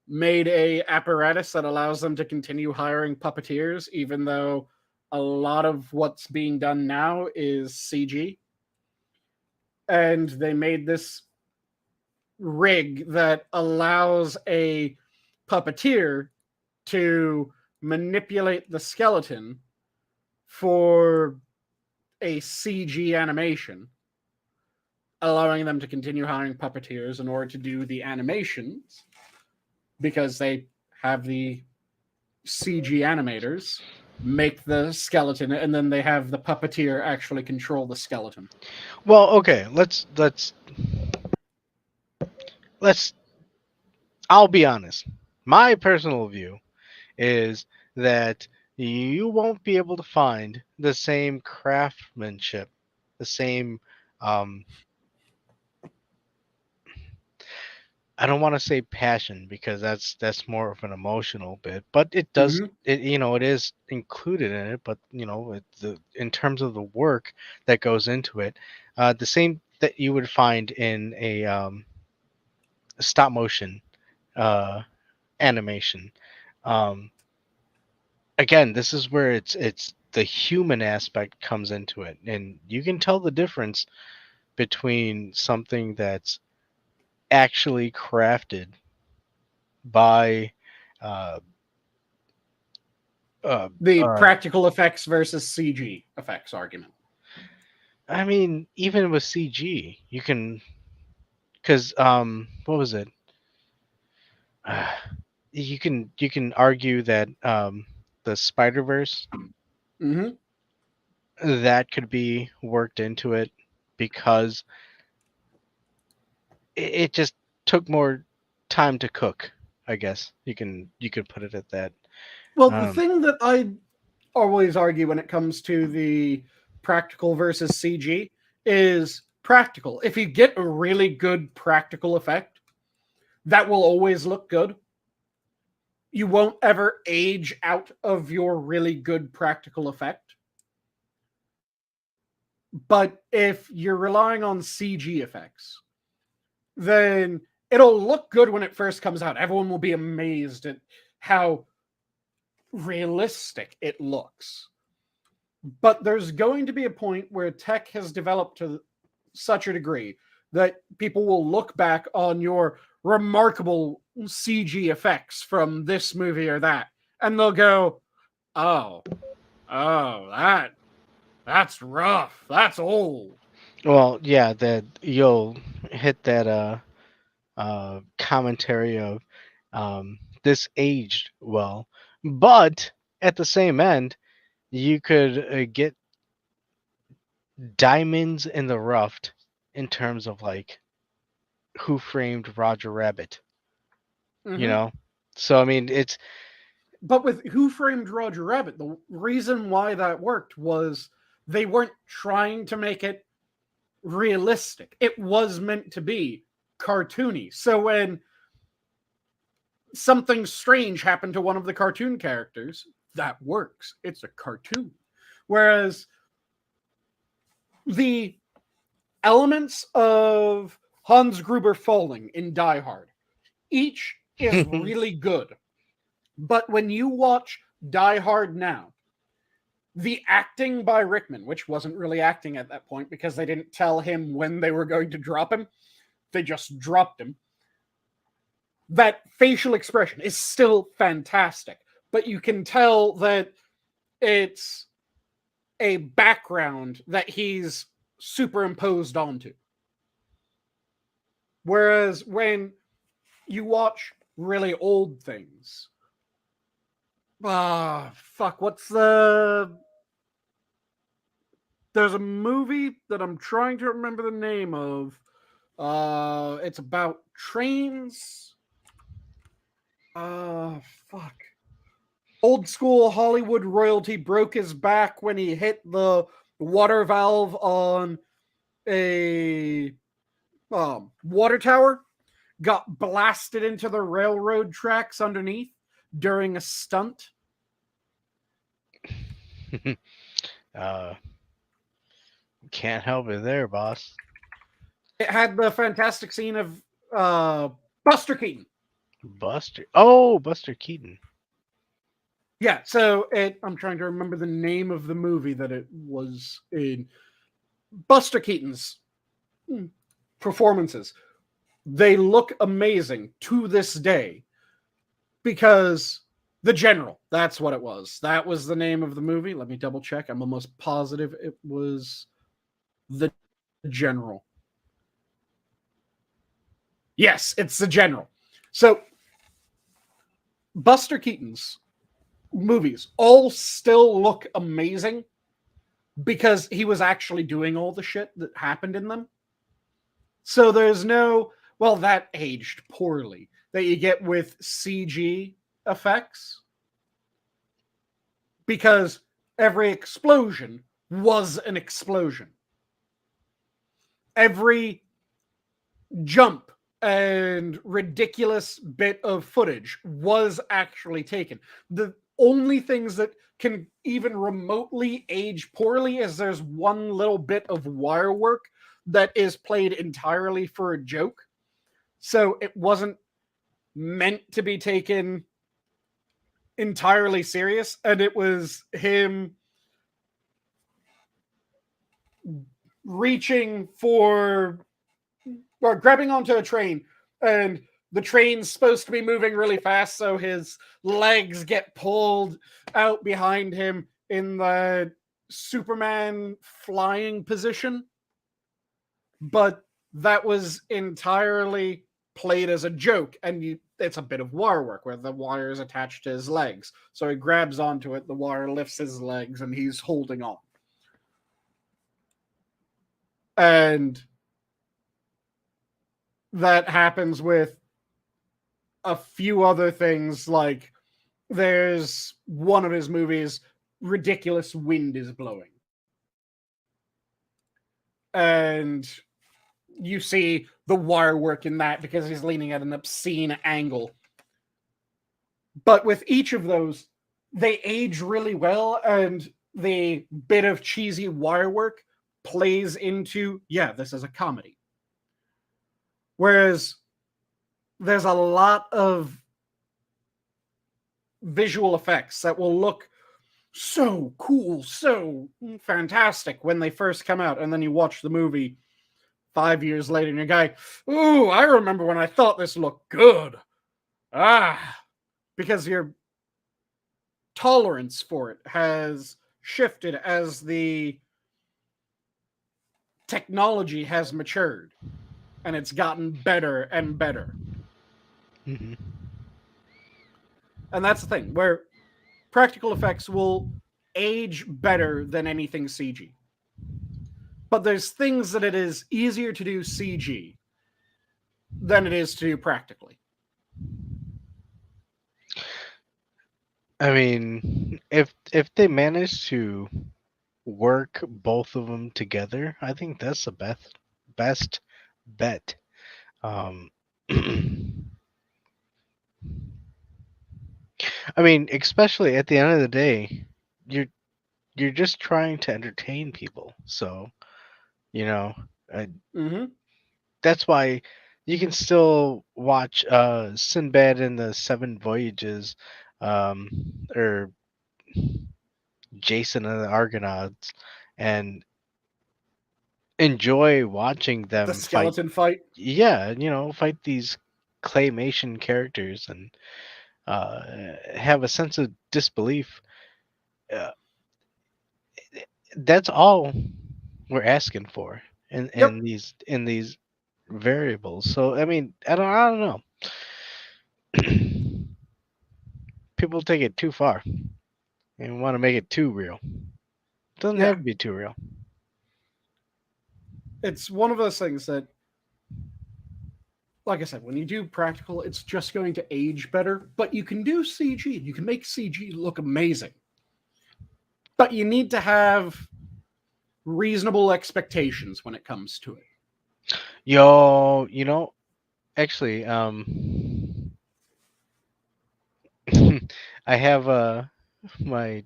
made a apparatus that allows them to continue hiring puppeteers, even though a lot of what's being done now is CG. And they made this rig that allows a puppeteer to manipulate the skeleton for a CG animation, allowing them to continue hiring puppeteers in order to do the animations because they have the CG animators make the skeleton and then they have the puppeteer actually control the skeleton. Well, okay, let's I'll be honest. My personal view is that you won't be able to find the same craftsmanship, the same um I don't want to say passion because that's more of an emotional bit, but Mm-hmm. it is included in it, but in terms of the work that goes into it, the same that you would find in a stop motion uh animation. Um Again, this is where it's the human aspect comes into it, and you can tell the difference between something that's actually crafted by uh, uh, The uh, practical effects versus CG effects argument. I mean, even with CG, you can, because what was it? You can argue that the Spider-Verse, Mm-hmm. that could be worked into it because it just took more time to cook. I guess you could put it at that. Well, the Um, thing that I always argue when it comes to the practical versus CG is practical. If you get a really good practical effect, that will always look good. You won't ever age out of your really good practical effect. But if you're relying on CG effects, then it'll look good when it first comes out. Everyone will be amazed at how realistic it looks. But there's going to be a point where tech has developed to such a degree that people will look back on your remarkable CG effects from this movie or that, and they'll go, "Oh, that's rough. That's old." well, yeah, that you'll hit that commentary of this aged well, but at the same end, you could get diamonds in the rough in terms of like Who Framed Roger Rabbit, you Mm-hmm. know. So I mean, it's But with Who Framed Roger Rabbit, the reason why that worked was they weren't trying to make it realistic. It was meant to be cartoony. So when something strange happened to one of the cartoon characters, that works. It's a cartoon. Whereas the elements of Hans Gruber falling in Die Hard, each is really good. But when you watch Die Hard now, the acting by Rickman, which wasn't really acting at that point because they didn't tell him when they were going to drop him, they just dropped him. That facial expression is still fantastic, but you can tell that it's a background that he's superimposed onto. Whereas when you watch really old things, what's there's a movie that I'm trying to remember the name of. It's about trains. Uh, fuck. Old school Hollywood royalty broke his back when he hit the water valve on a water tower, got blasted into the railroad tracks underneath during a stunt. uh, can't help it there, boss. It had the fantastic scene of Buster Keaton. Buster. Oh, Buster Keaton. Yeah, so I'm trying to remember the name of the movie that it was in. Buster Keaton's performances. They look amazing to this day because The General, that's what it was. That was the name of the movie. Let me double check. I'm almost positive it was The General. Yes, it's The General. So Buster Keaton's movies all still look amazing because he was actually doing all the shit that happened in them. So there's no, well, that aged poorly that you get with CG effects because every explosion was an explosion. Every jump and ridiculous bit of footage was actually taken. The only things that can even remotely age poorly is there's one little bit of wire work that is played entirely for a joke. So it wasn't meant to be taken entirely serious, and it was him reaching for or grabbing onto a train, and the train's supposed to be moving really fast, so his legs get pulled out behind him in the Superman flying position. But that was entirely played as a joke, and it's a bit of wire work where the wire is attached to his legs. So he grabs onto it, the wire lifts his legs, and he's holding on. And that happens with a few other things, like there's one of his movies, ridiculous wind is blowing. And you see the wire work in that because he's leaning at an obscene angle. But with each of those, they age really well, and the bit of cheesy wire work plays into, yeah, this is a comedy. Whereas there's a lot of visual effects that will look so cool, so fantastic when they first come out, and then you watch the movie 5 years later, and you're going, ooh, I remember when I thought this looked good. Because your tolerance for it has shifted as the technology has matured, and it's gotten better and better. Mm-hmm. And that's the thing, where practical effects will age better than anything CG. But there's things that it is easier to do CG than it is to do practically. I mean, if they manage to work both of them together, I think that's the best bet. I mean, especially at the end of the day, you're just trying to entertain people. So, you know, Mm-hmm. that's why you can still watch Sinbad and the Seven Voyages, or Jason and the Argonauts, and enjoy watching The them fight. skeleton fight. Yeah, fight these claymation characters and have a sense of disbelief. Uh, that's all we're asking for Yep. in these variables. So I mean, I don't know. People take it too far and want to make it too real. It doesn't Yeah. have to be too real. It's one of those things that, like I said, when you do practical, it's just going to age better. But you can do CG. You can make CG look amazing. But you need to have reasonable expectations when it comes to it. Yo, actually, I have my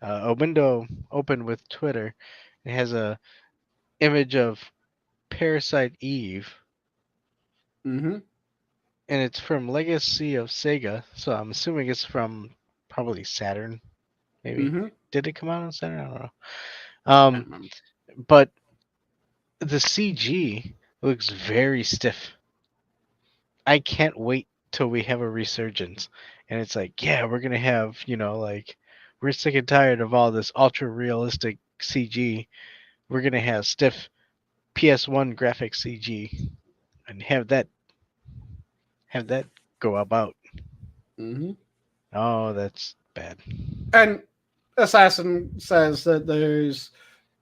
a window open with Twitter. It has a image of Parasite Eve, Mm-hmm. and it's from Legacy of Sega. So I'm assuming it's from probably Saturn. Maybe Mm-hmm. did it come out on Saturn? I don't know. Can't remember. But the CG looks very stiff. I can't wait till we have a resurgence, and it's like, yeah, we're gonna have, like, we're sick and tired of all this ultra realistic CG. We're gonna have stiff PS1 graphic CG and have that go about. Mm-hmm. Oh, that's bad. And Assassin says that there's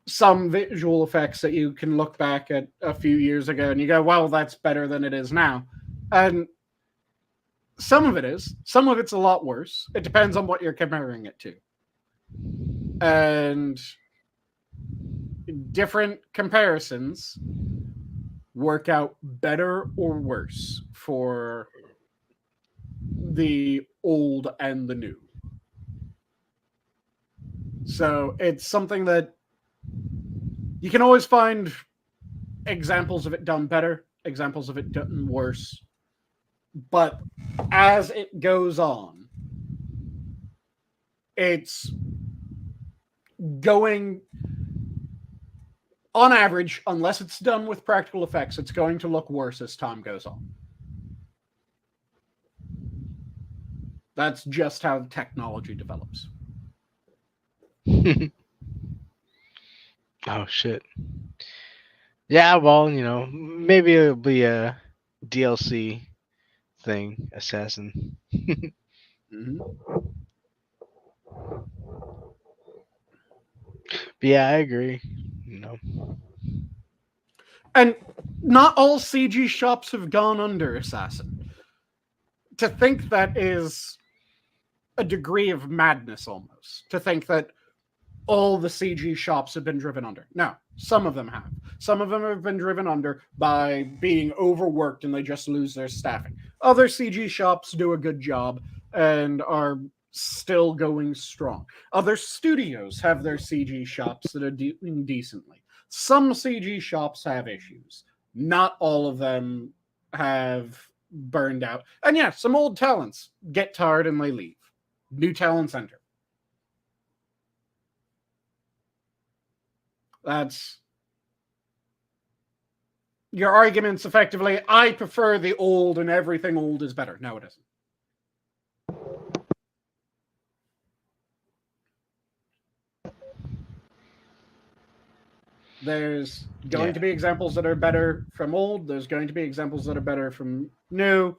some visual effects that you can look back at a few years ago and you go, well, that's better than it is now. And some of it is. Some of it's a lot worse. It depends on what you're comparing it to. And different comparisons work out better or worse for the old and the new. So it's something that you can always find examples of it done better, examples of it done worse. But as it goes on, it's going, on average, unless it's done with practical effects, it's going to look worse as time goes on. That's just how the technology develops. Oh shit. Yeah, well, maybe it'll be DLC thing, assassin. Mm-hmm. But yeah, I agree. You know, And not all CG shops have gone under Assassin. To think that is a degree of madness almost. To think that all the CG shops have been driven under. No, some of them have. Some of them have been driven under by being overworked and they just lose their staffing. Other CG shops do a good job and are still going strong. Other studios have their CG shops that are doing decently. Some CG shops have issues. Not all of them have burned out. And yeah, some old talents get tired and they leave. New talents enter. That's your argument's effectively, I prefer the old and everything old is better. No, it isn't. There's going to be examples that are better from old. There's going to be examples that are better from new.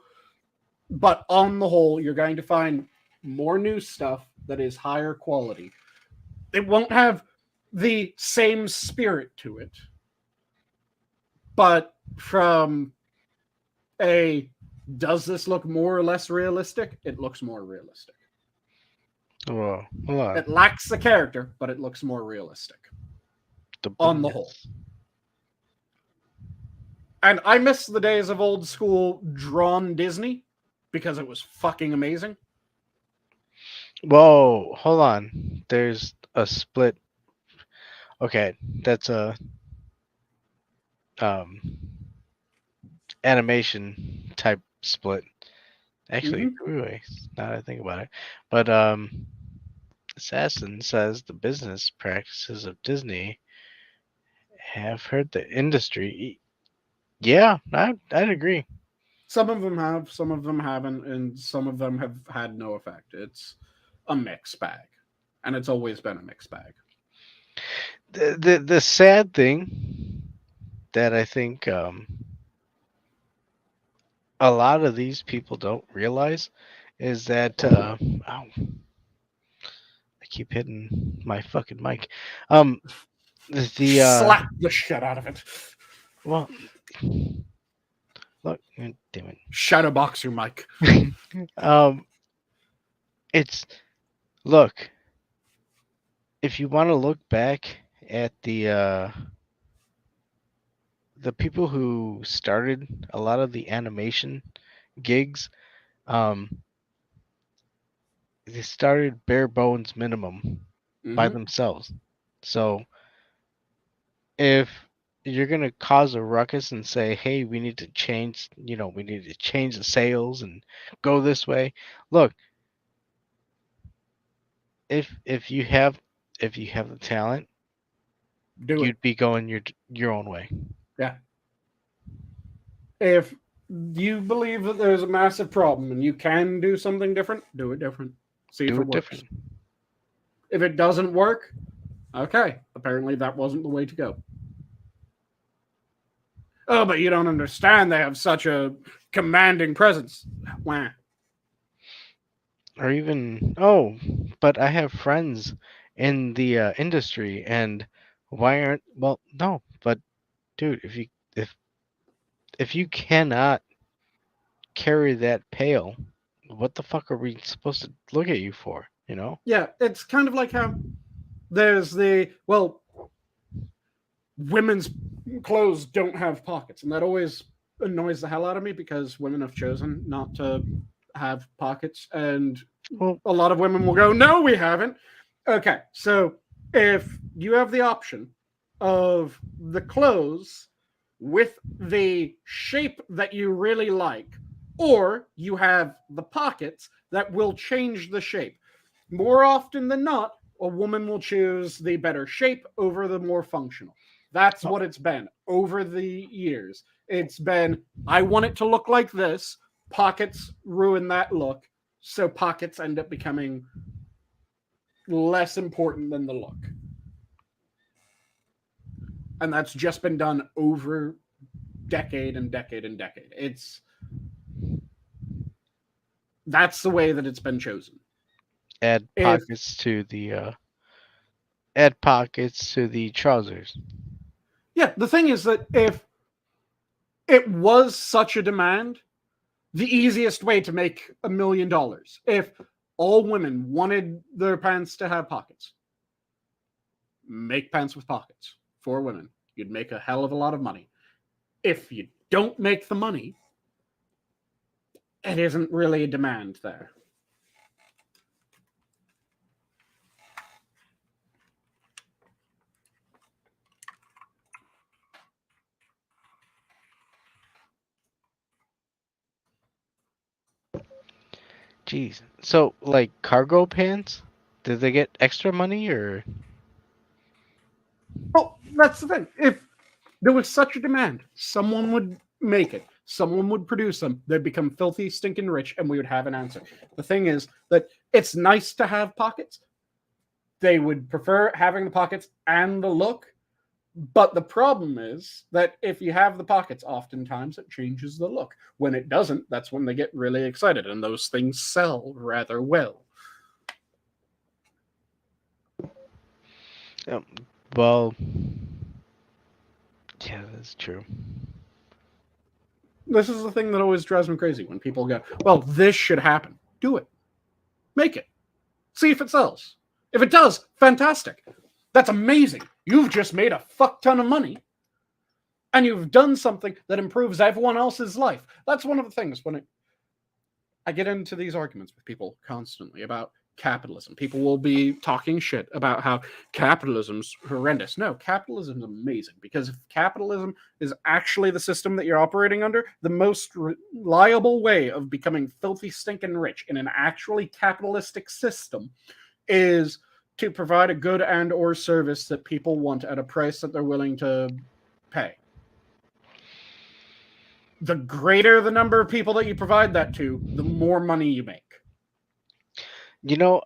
But on the whole, you're going to find more new stuff that is higher quality. It won't have the same spirit to it. But from a does this look more or less realistic? It looks more realistic. well, hold on. It lacks the character, but it looks more realistic on the whole. And I miss the days of old school drawn Disney because it was fucking amazing. Whoa, hold on. There's a split. Okay, that's a um animation type split. Actually, wait, now that I think about it. But Assassin says the business practices of Disney have hurt the industry. Yeah, I'd agree. Some of them have, some of them haven't, and some of them have had no effect. It's a mixed bag. And it's always been a mixed bag. The sad thing that I think a lot of these people don't realize is that ow, I keep hitting my fucking mic. The Slap the shit out of it. well, look, damn it. Shadowbox your mic. It's look. If you want to look back at the people who started a lot of the animation gigs, they started bare bones minimum by themselves. So if you're gonna cause a ruckus and say, "Hey, we need to change," we need to change the sales and go this way. Look, if you have the talent, you'd be going your own way. Yeah. If you believe that there's a massive problem and you can do something different, do it different. See if it works. Different. If it doesn't work, okay, apparently that wasn't the way to go. Oh, but you don't understand. They have such a commanding presence. Wah. Or even, but I have friends in the industry, and why aren't? Well, no, but dude, if you cannot carry that pail, what the fuck are we supposed to look at you for? Yeah, it's kind of like how there's women's clothes don't have pockets, and that always annoys the hell out of me because women have chosen not to have pockets, and a lot of women will go, "No, we haven't." Okay, so if you have the option of the clothes with the shape that you really like, or you have the pockets that will change the shape, more often than not, a woman will choose the better shape over the more functional. That's what it's been over the years. It's been, I want it to look like this. Pockets ruin that look. So pockets end up becoming less important than the look. And that's just been done over decade and decade and decade. That's the way that it's been chosen. Add If pockets to the trousers. Yeah, the thing is that if it was such a demand, the easiest way to make $1 million, if all women wanted their pants to have pockets, make pants with pockets for women. You'd make a hell of a lot of money. If you don't make the money, it isn't really a demand there. Jeez. So like cargo pants, did they get extra money or? Well, that's the thing. If there was such a demand, someone would make it. Someone would produce them. They'd become filthy, stinking rich, and we would have an answer. The thing is that it's nice to have pockets. They would prefer having the pockets and the look. But the problem is that if you have the pockets, oftentimes it changes the look. When it doesn't, that's when they get really excited, and those things sell rather well. Um, well, yeah, that's true. This is the thing that always drives me crazy when people go, well, this should happen. Do it. Make it. See if it sells. If it does, fantastic. That's amazing. You've just made a fuck ton of money. And you've done something that improves everyone else's life. That's one of the things when I get into these arguments with people constantly about capitalism. People will be talking shit about how capitalism's horrendous. No, capitalism's amazing, because if capitalism is actually the system that you're operating under, the most reliable way of becoming filthy, stinking rich in an actually capitalistic system is to provide a good and or service that people want at a price that they're willing to pay. The greater the number of people that you provide that to, the more money you make. You know,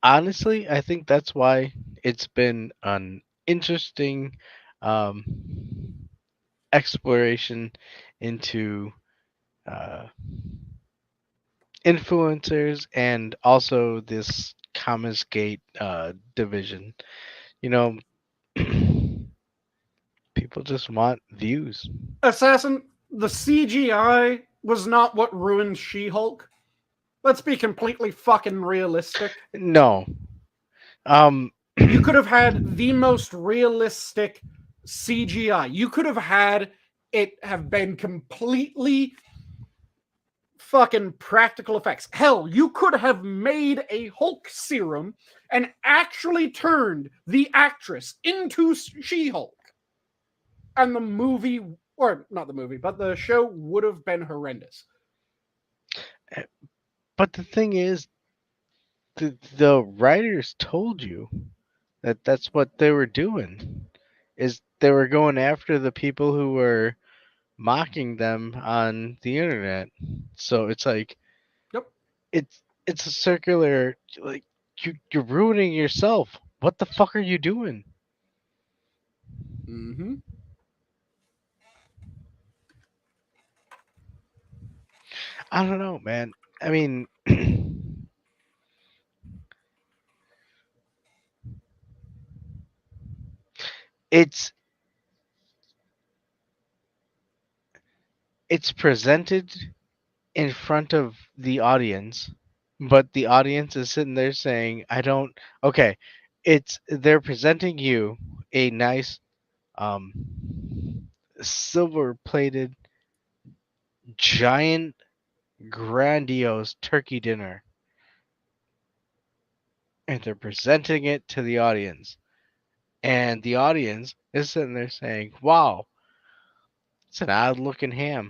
honestly, I think that's why it's been an interesting um, exploration into uh, influencers and also this Commonsgate division. You know, people just want views. Assassin, the CGI was not what ruined She-Hulk. Let's be completely fucking realistic. No. Um, You could have had the most realistic CGI. You could have had it have been completely fucking practical effects. Hell, you could have made a Hulk serum and actually turned the actress into She-Hulk. And the movie, or not the movie, but the show would have been horrendous. but the thing is, the writers told you that that's what they were doing. Is they were going after the people who were mocking them on the internet. So it's like Yep. it's a circular, like you're ruining yourself. What the fuck are you doing? Mm-hmm. I don't know, man. I mean, it's it's presented in front of the audience, but the audience is sitting there saying, "I don't." Okay, it's they're presenting you a nice um silver plated giant grandiose turkey dinner, and they're presenting it to the audience, and the audience is sitting there saying, "Wow, it's an odd looking ham."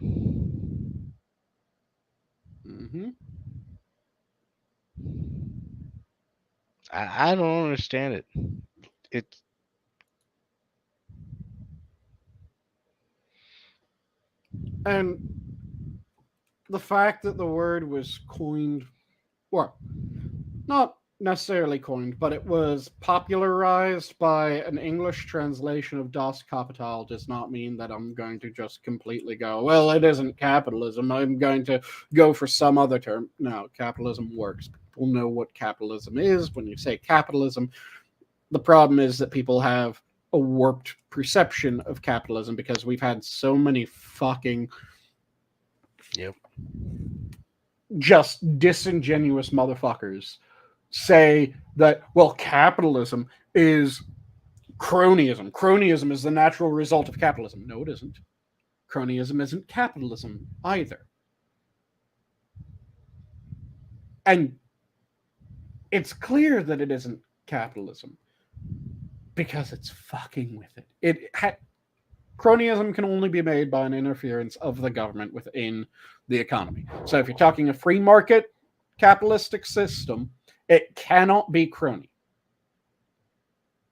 Mm-hmm. I don't understand it. It's And the fact that the word was coined, or not necessarily coined, but it was popularized by an English translation of Das Kapital. Does not mean that I'm going to just completely go, well, it isn't capitalism. I'm going to go for some other term. No, capitalism works. People know what capitalism is. When you say capitalism, the problem is that people have a warped perception of capitalism because we've had so many fucking just disingenuous motherfuckers say that, well, capitalism is cronyism. Cronyism is the natural result of capitalism. No, it isn't. Cronyism isn't capitalism either. And it's clear that it isn't capitalism because it's fucking with it. Cronyism can only be made by an interference of the government within the economy. So if you're talking a free market capitalistic system, it cannot be crony.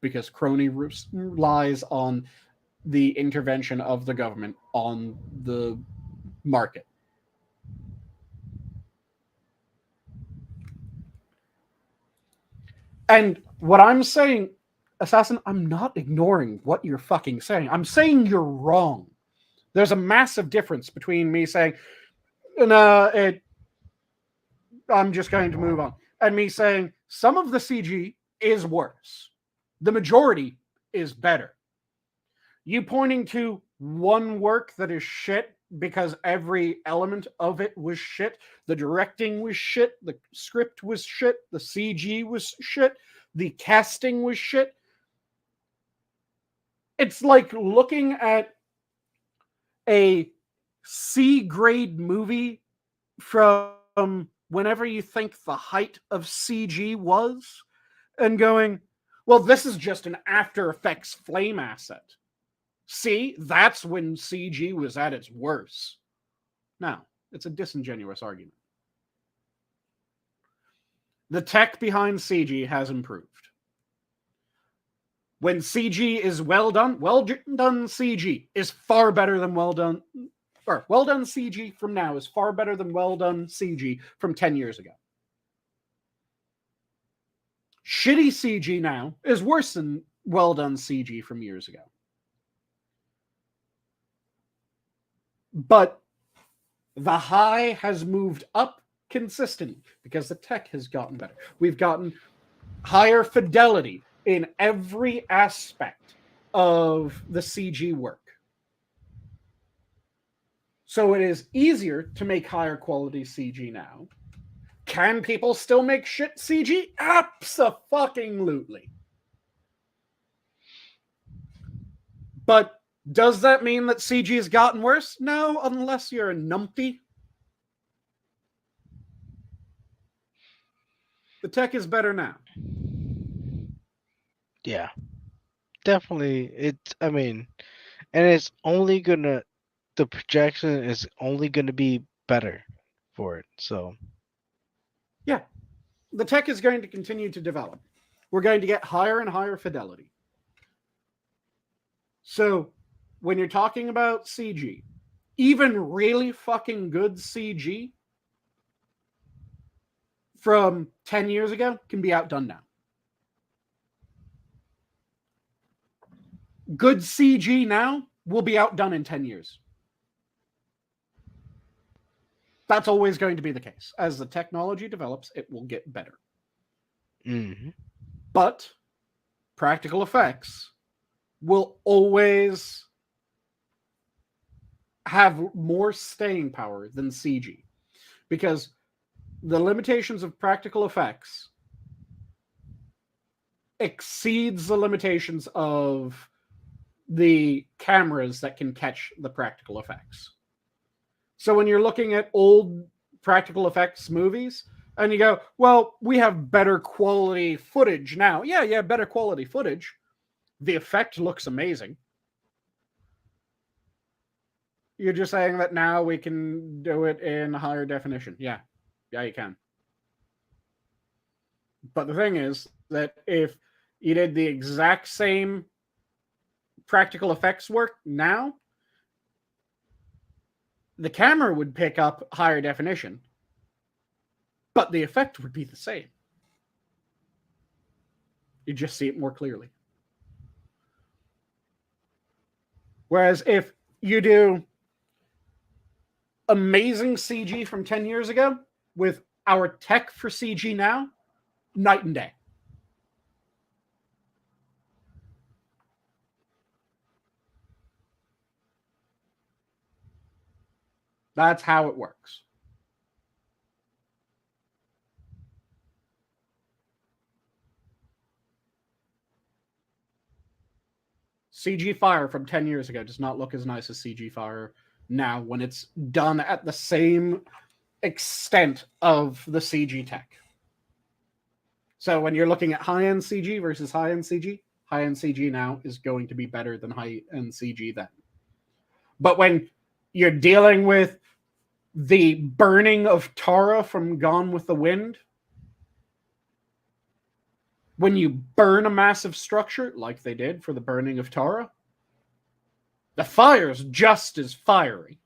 Because crony relies on the intervention of the government on the market. And what I'm saying, Assassin, I'm not ignoring what you're fucking saying. I'm saying you're wrong. There's a massive difference between me saying, no, I'm just going to move on, and me saying some of the CG is worse. The majority is better. You pointing to one work that is shit because every element of it was shit. The directing was shit. The script was shit. The CG was shit. The casting was shit. It's like looking at a C-grade movie from whenever you think the height of CG was and going, well, this is just an After Effects flame asset. See, that's when CG was at its worst. Now, it's a disingenuous argument. The tech behind CG has improved. When CG is well done CG is far better than well done CG from now is far better than well done CG from 10 years ago. Shitty CG now is worse than well done CG from years ago. But the high has moved up consistently because the tech has gotten better. We've gotten higher fidelity in every aspect of the CG work. So it is easier to make higher quality CG now. Can people still make shit CG? Abso-fucking-lutely. But does that mean that CG has gotten worse? No, unless you're a numpty. The tech is better now. Yeah, definitely. And it's only gonna, the projection is only gonna be better for it. So, yeah, the tech is going to continue to develop. We're going to get higher and higher fidelity. So, when you're talking about CG, even really fucking good CG from 10 years ago can be outdone now. Good CG now will be outdone in 10 years. That's always going to be the case. As the technology develops, it will get better. mm-hmm. But practical effects will always have more staying power than CG. Because the limitations of practical effects exceeds the limitations of the cameras that can catch the practical effects. So when you're looking at old practical effects movies and you go, well, we have better quality footage now. Yeah, better quality footage. The effect looks amazing. You're just saying that now we can do it in higher definition. Yeah, you can. But the thing is that if you did the exact same practical effects work now, the camera would pick up higher definition, but the effect would be the same. You just see it more clearly. Whereas if you do amazing CG from 10 years ago with our tech for CG now, night and day. That's how it works. CG fire from 10 years ago does not look as nice as CG fire now when it's done at the same extent of the CG tech. So when you're looking at high-end CG versus high-end CG now is going to be better than high-end CG then. But when you're dealing with the burning of Tara from Gone with the Wind, when you burn a massive structure, like they did for the burning of Tara, the fire's just as fiery.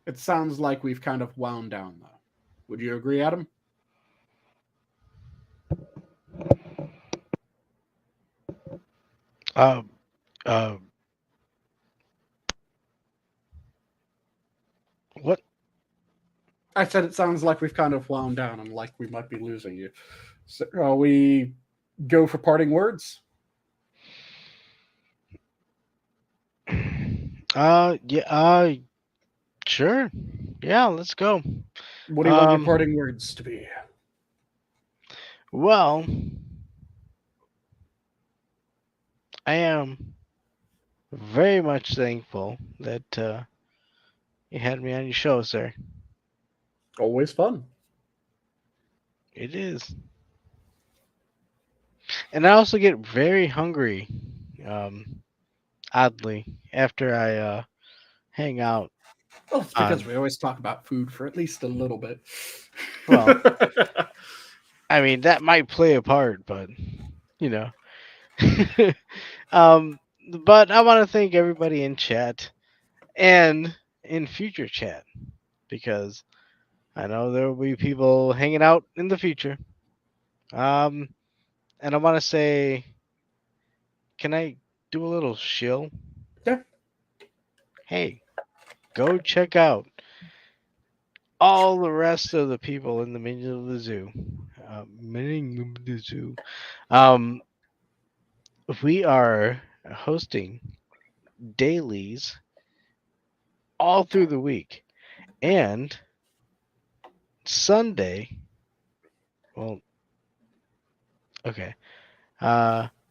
It sounds like we've kind of wound down, though. Would you agree, Adam? What? I said it sounds like we've kind of wound down and like we might be losing you. So, we go for parting words? Yeah, sure. Yeah, let's go. What do you want your parting words to be? Well, I am very much thankful that you had me on your show, sir. Always fun. It is. And I also get very hungry, oddly, after I hang out. Well, it's because we always talk about food for at least a little bit. Well, I mean, that might play a part, but, you know. But I want to thank everybody in chat and in future chat because I know there will be people hanging out in the future. And I want to say, can I do a little shill? Yeah. Hey, go check out all the rest of the people in the Minions of the Zoo. Minions of the Zoo. We are hosting dailies all through the week. And Sunday, well, okay.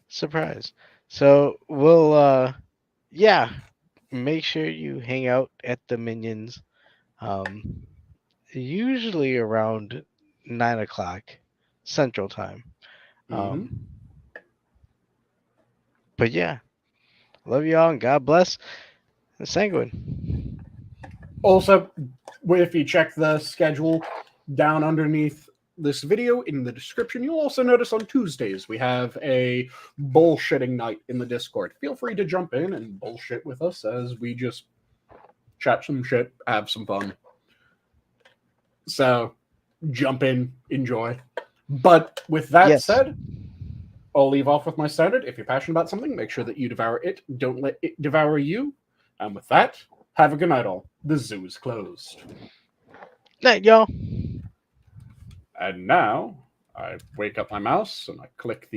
Surprise. So we'll yeah, make sure you hang out at the Minions. Usually around 9 o'clock Central Time. But yeah, love y'all and God bless. Sanguine. Also, if you check the schedule down underneath this video in the description, you'll also notice on Tuesdays we have a bullshitting night in the Discord. Feel free to jump in and bullshit with us as we just chat some shit, have some fun. So, jump in, enjoy. But with that said, I'll leave off with my standard. If you're passionate about something, make sure that you devour it. Don't let it devour you. And with that, have a good night, all. The zoo is closed. Night, y'all. And now, I wake up my mouse and I click the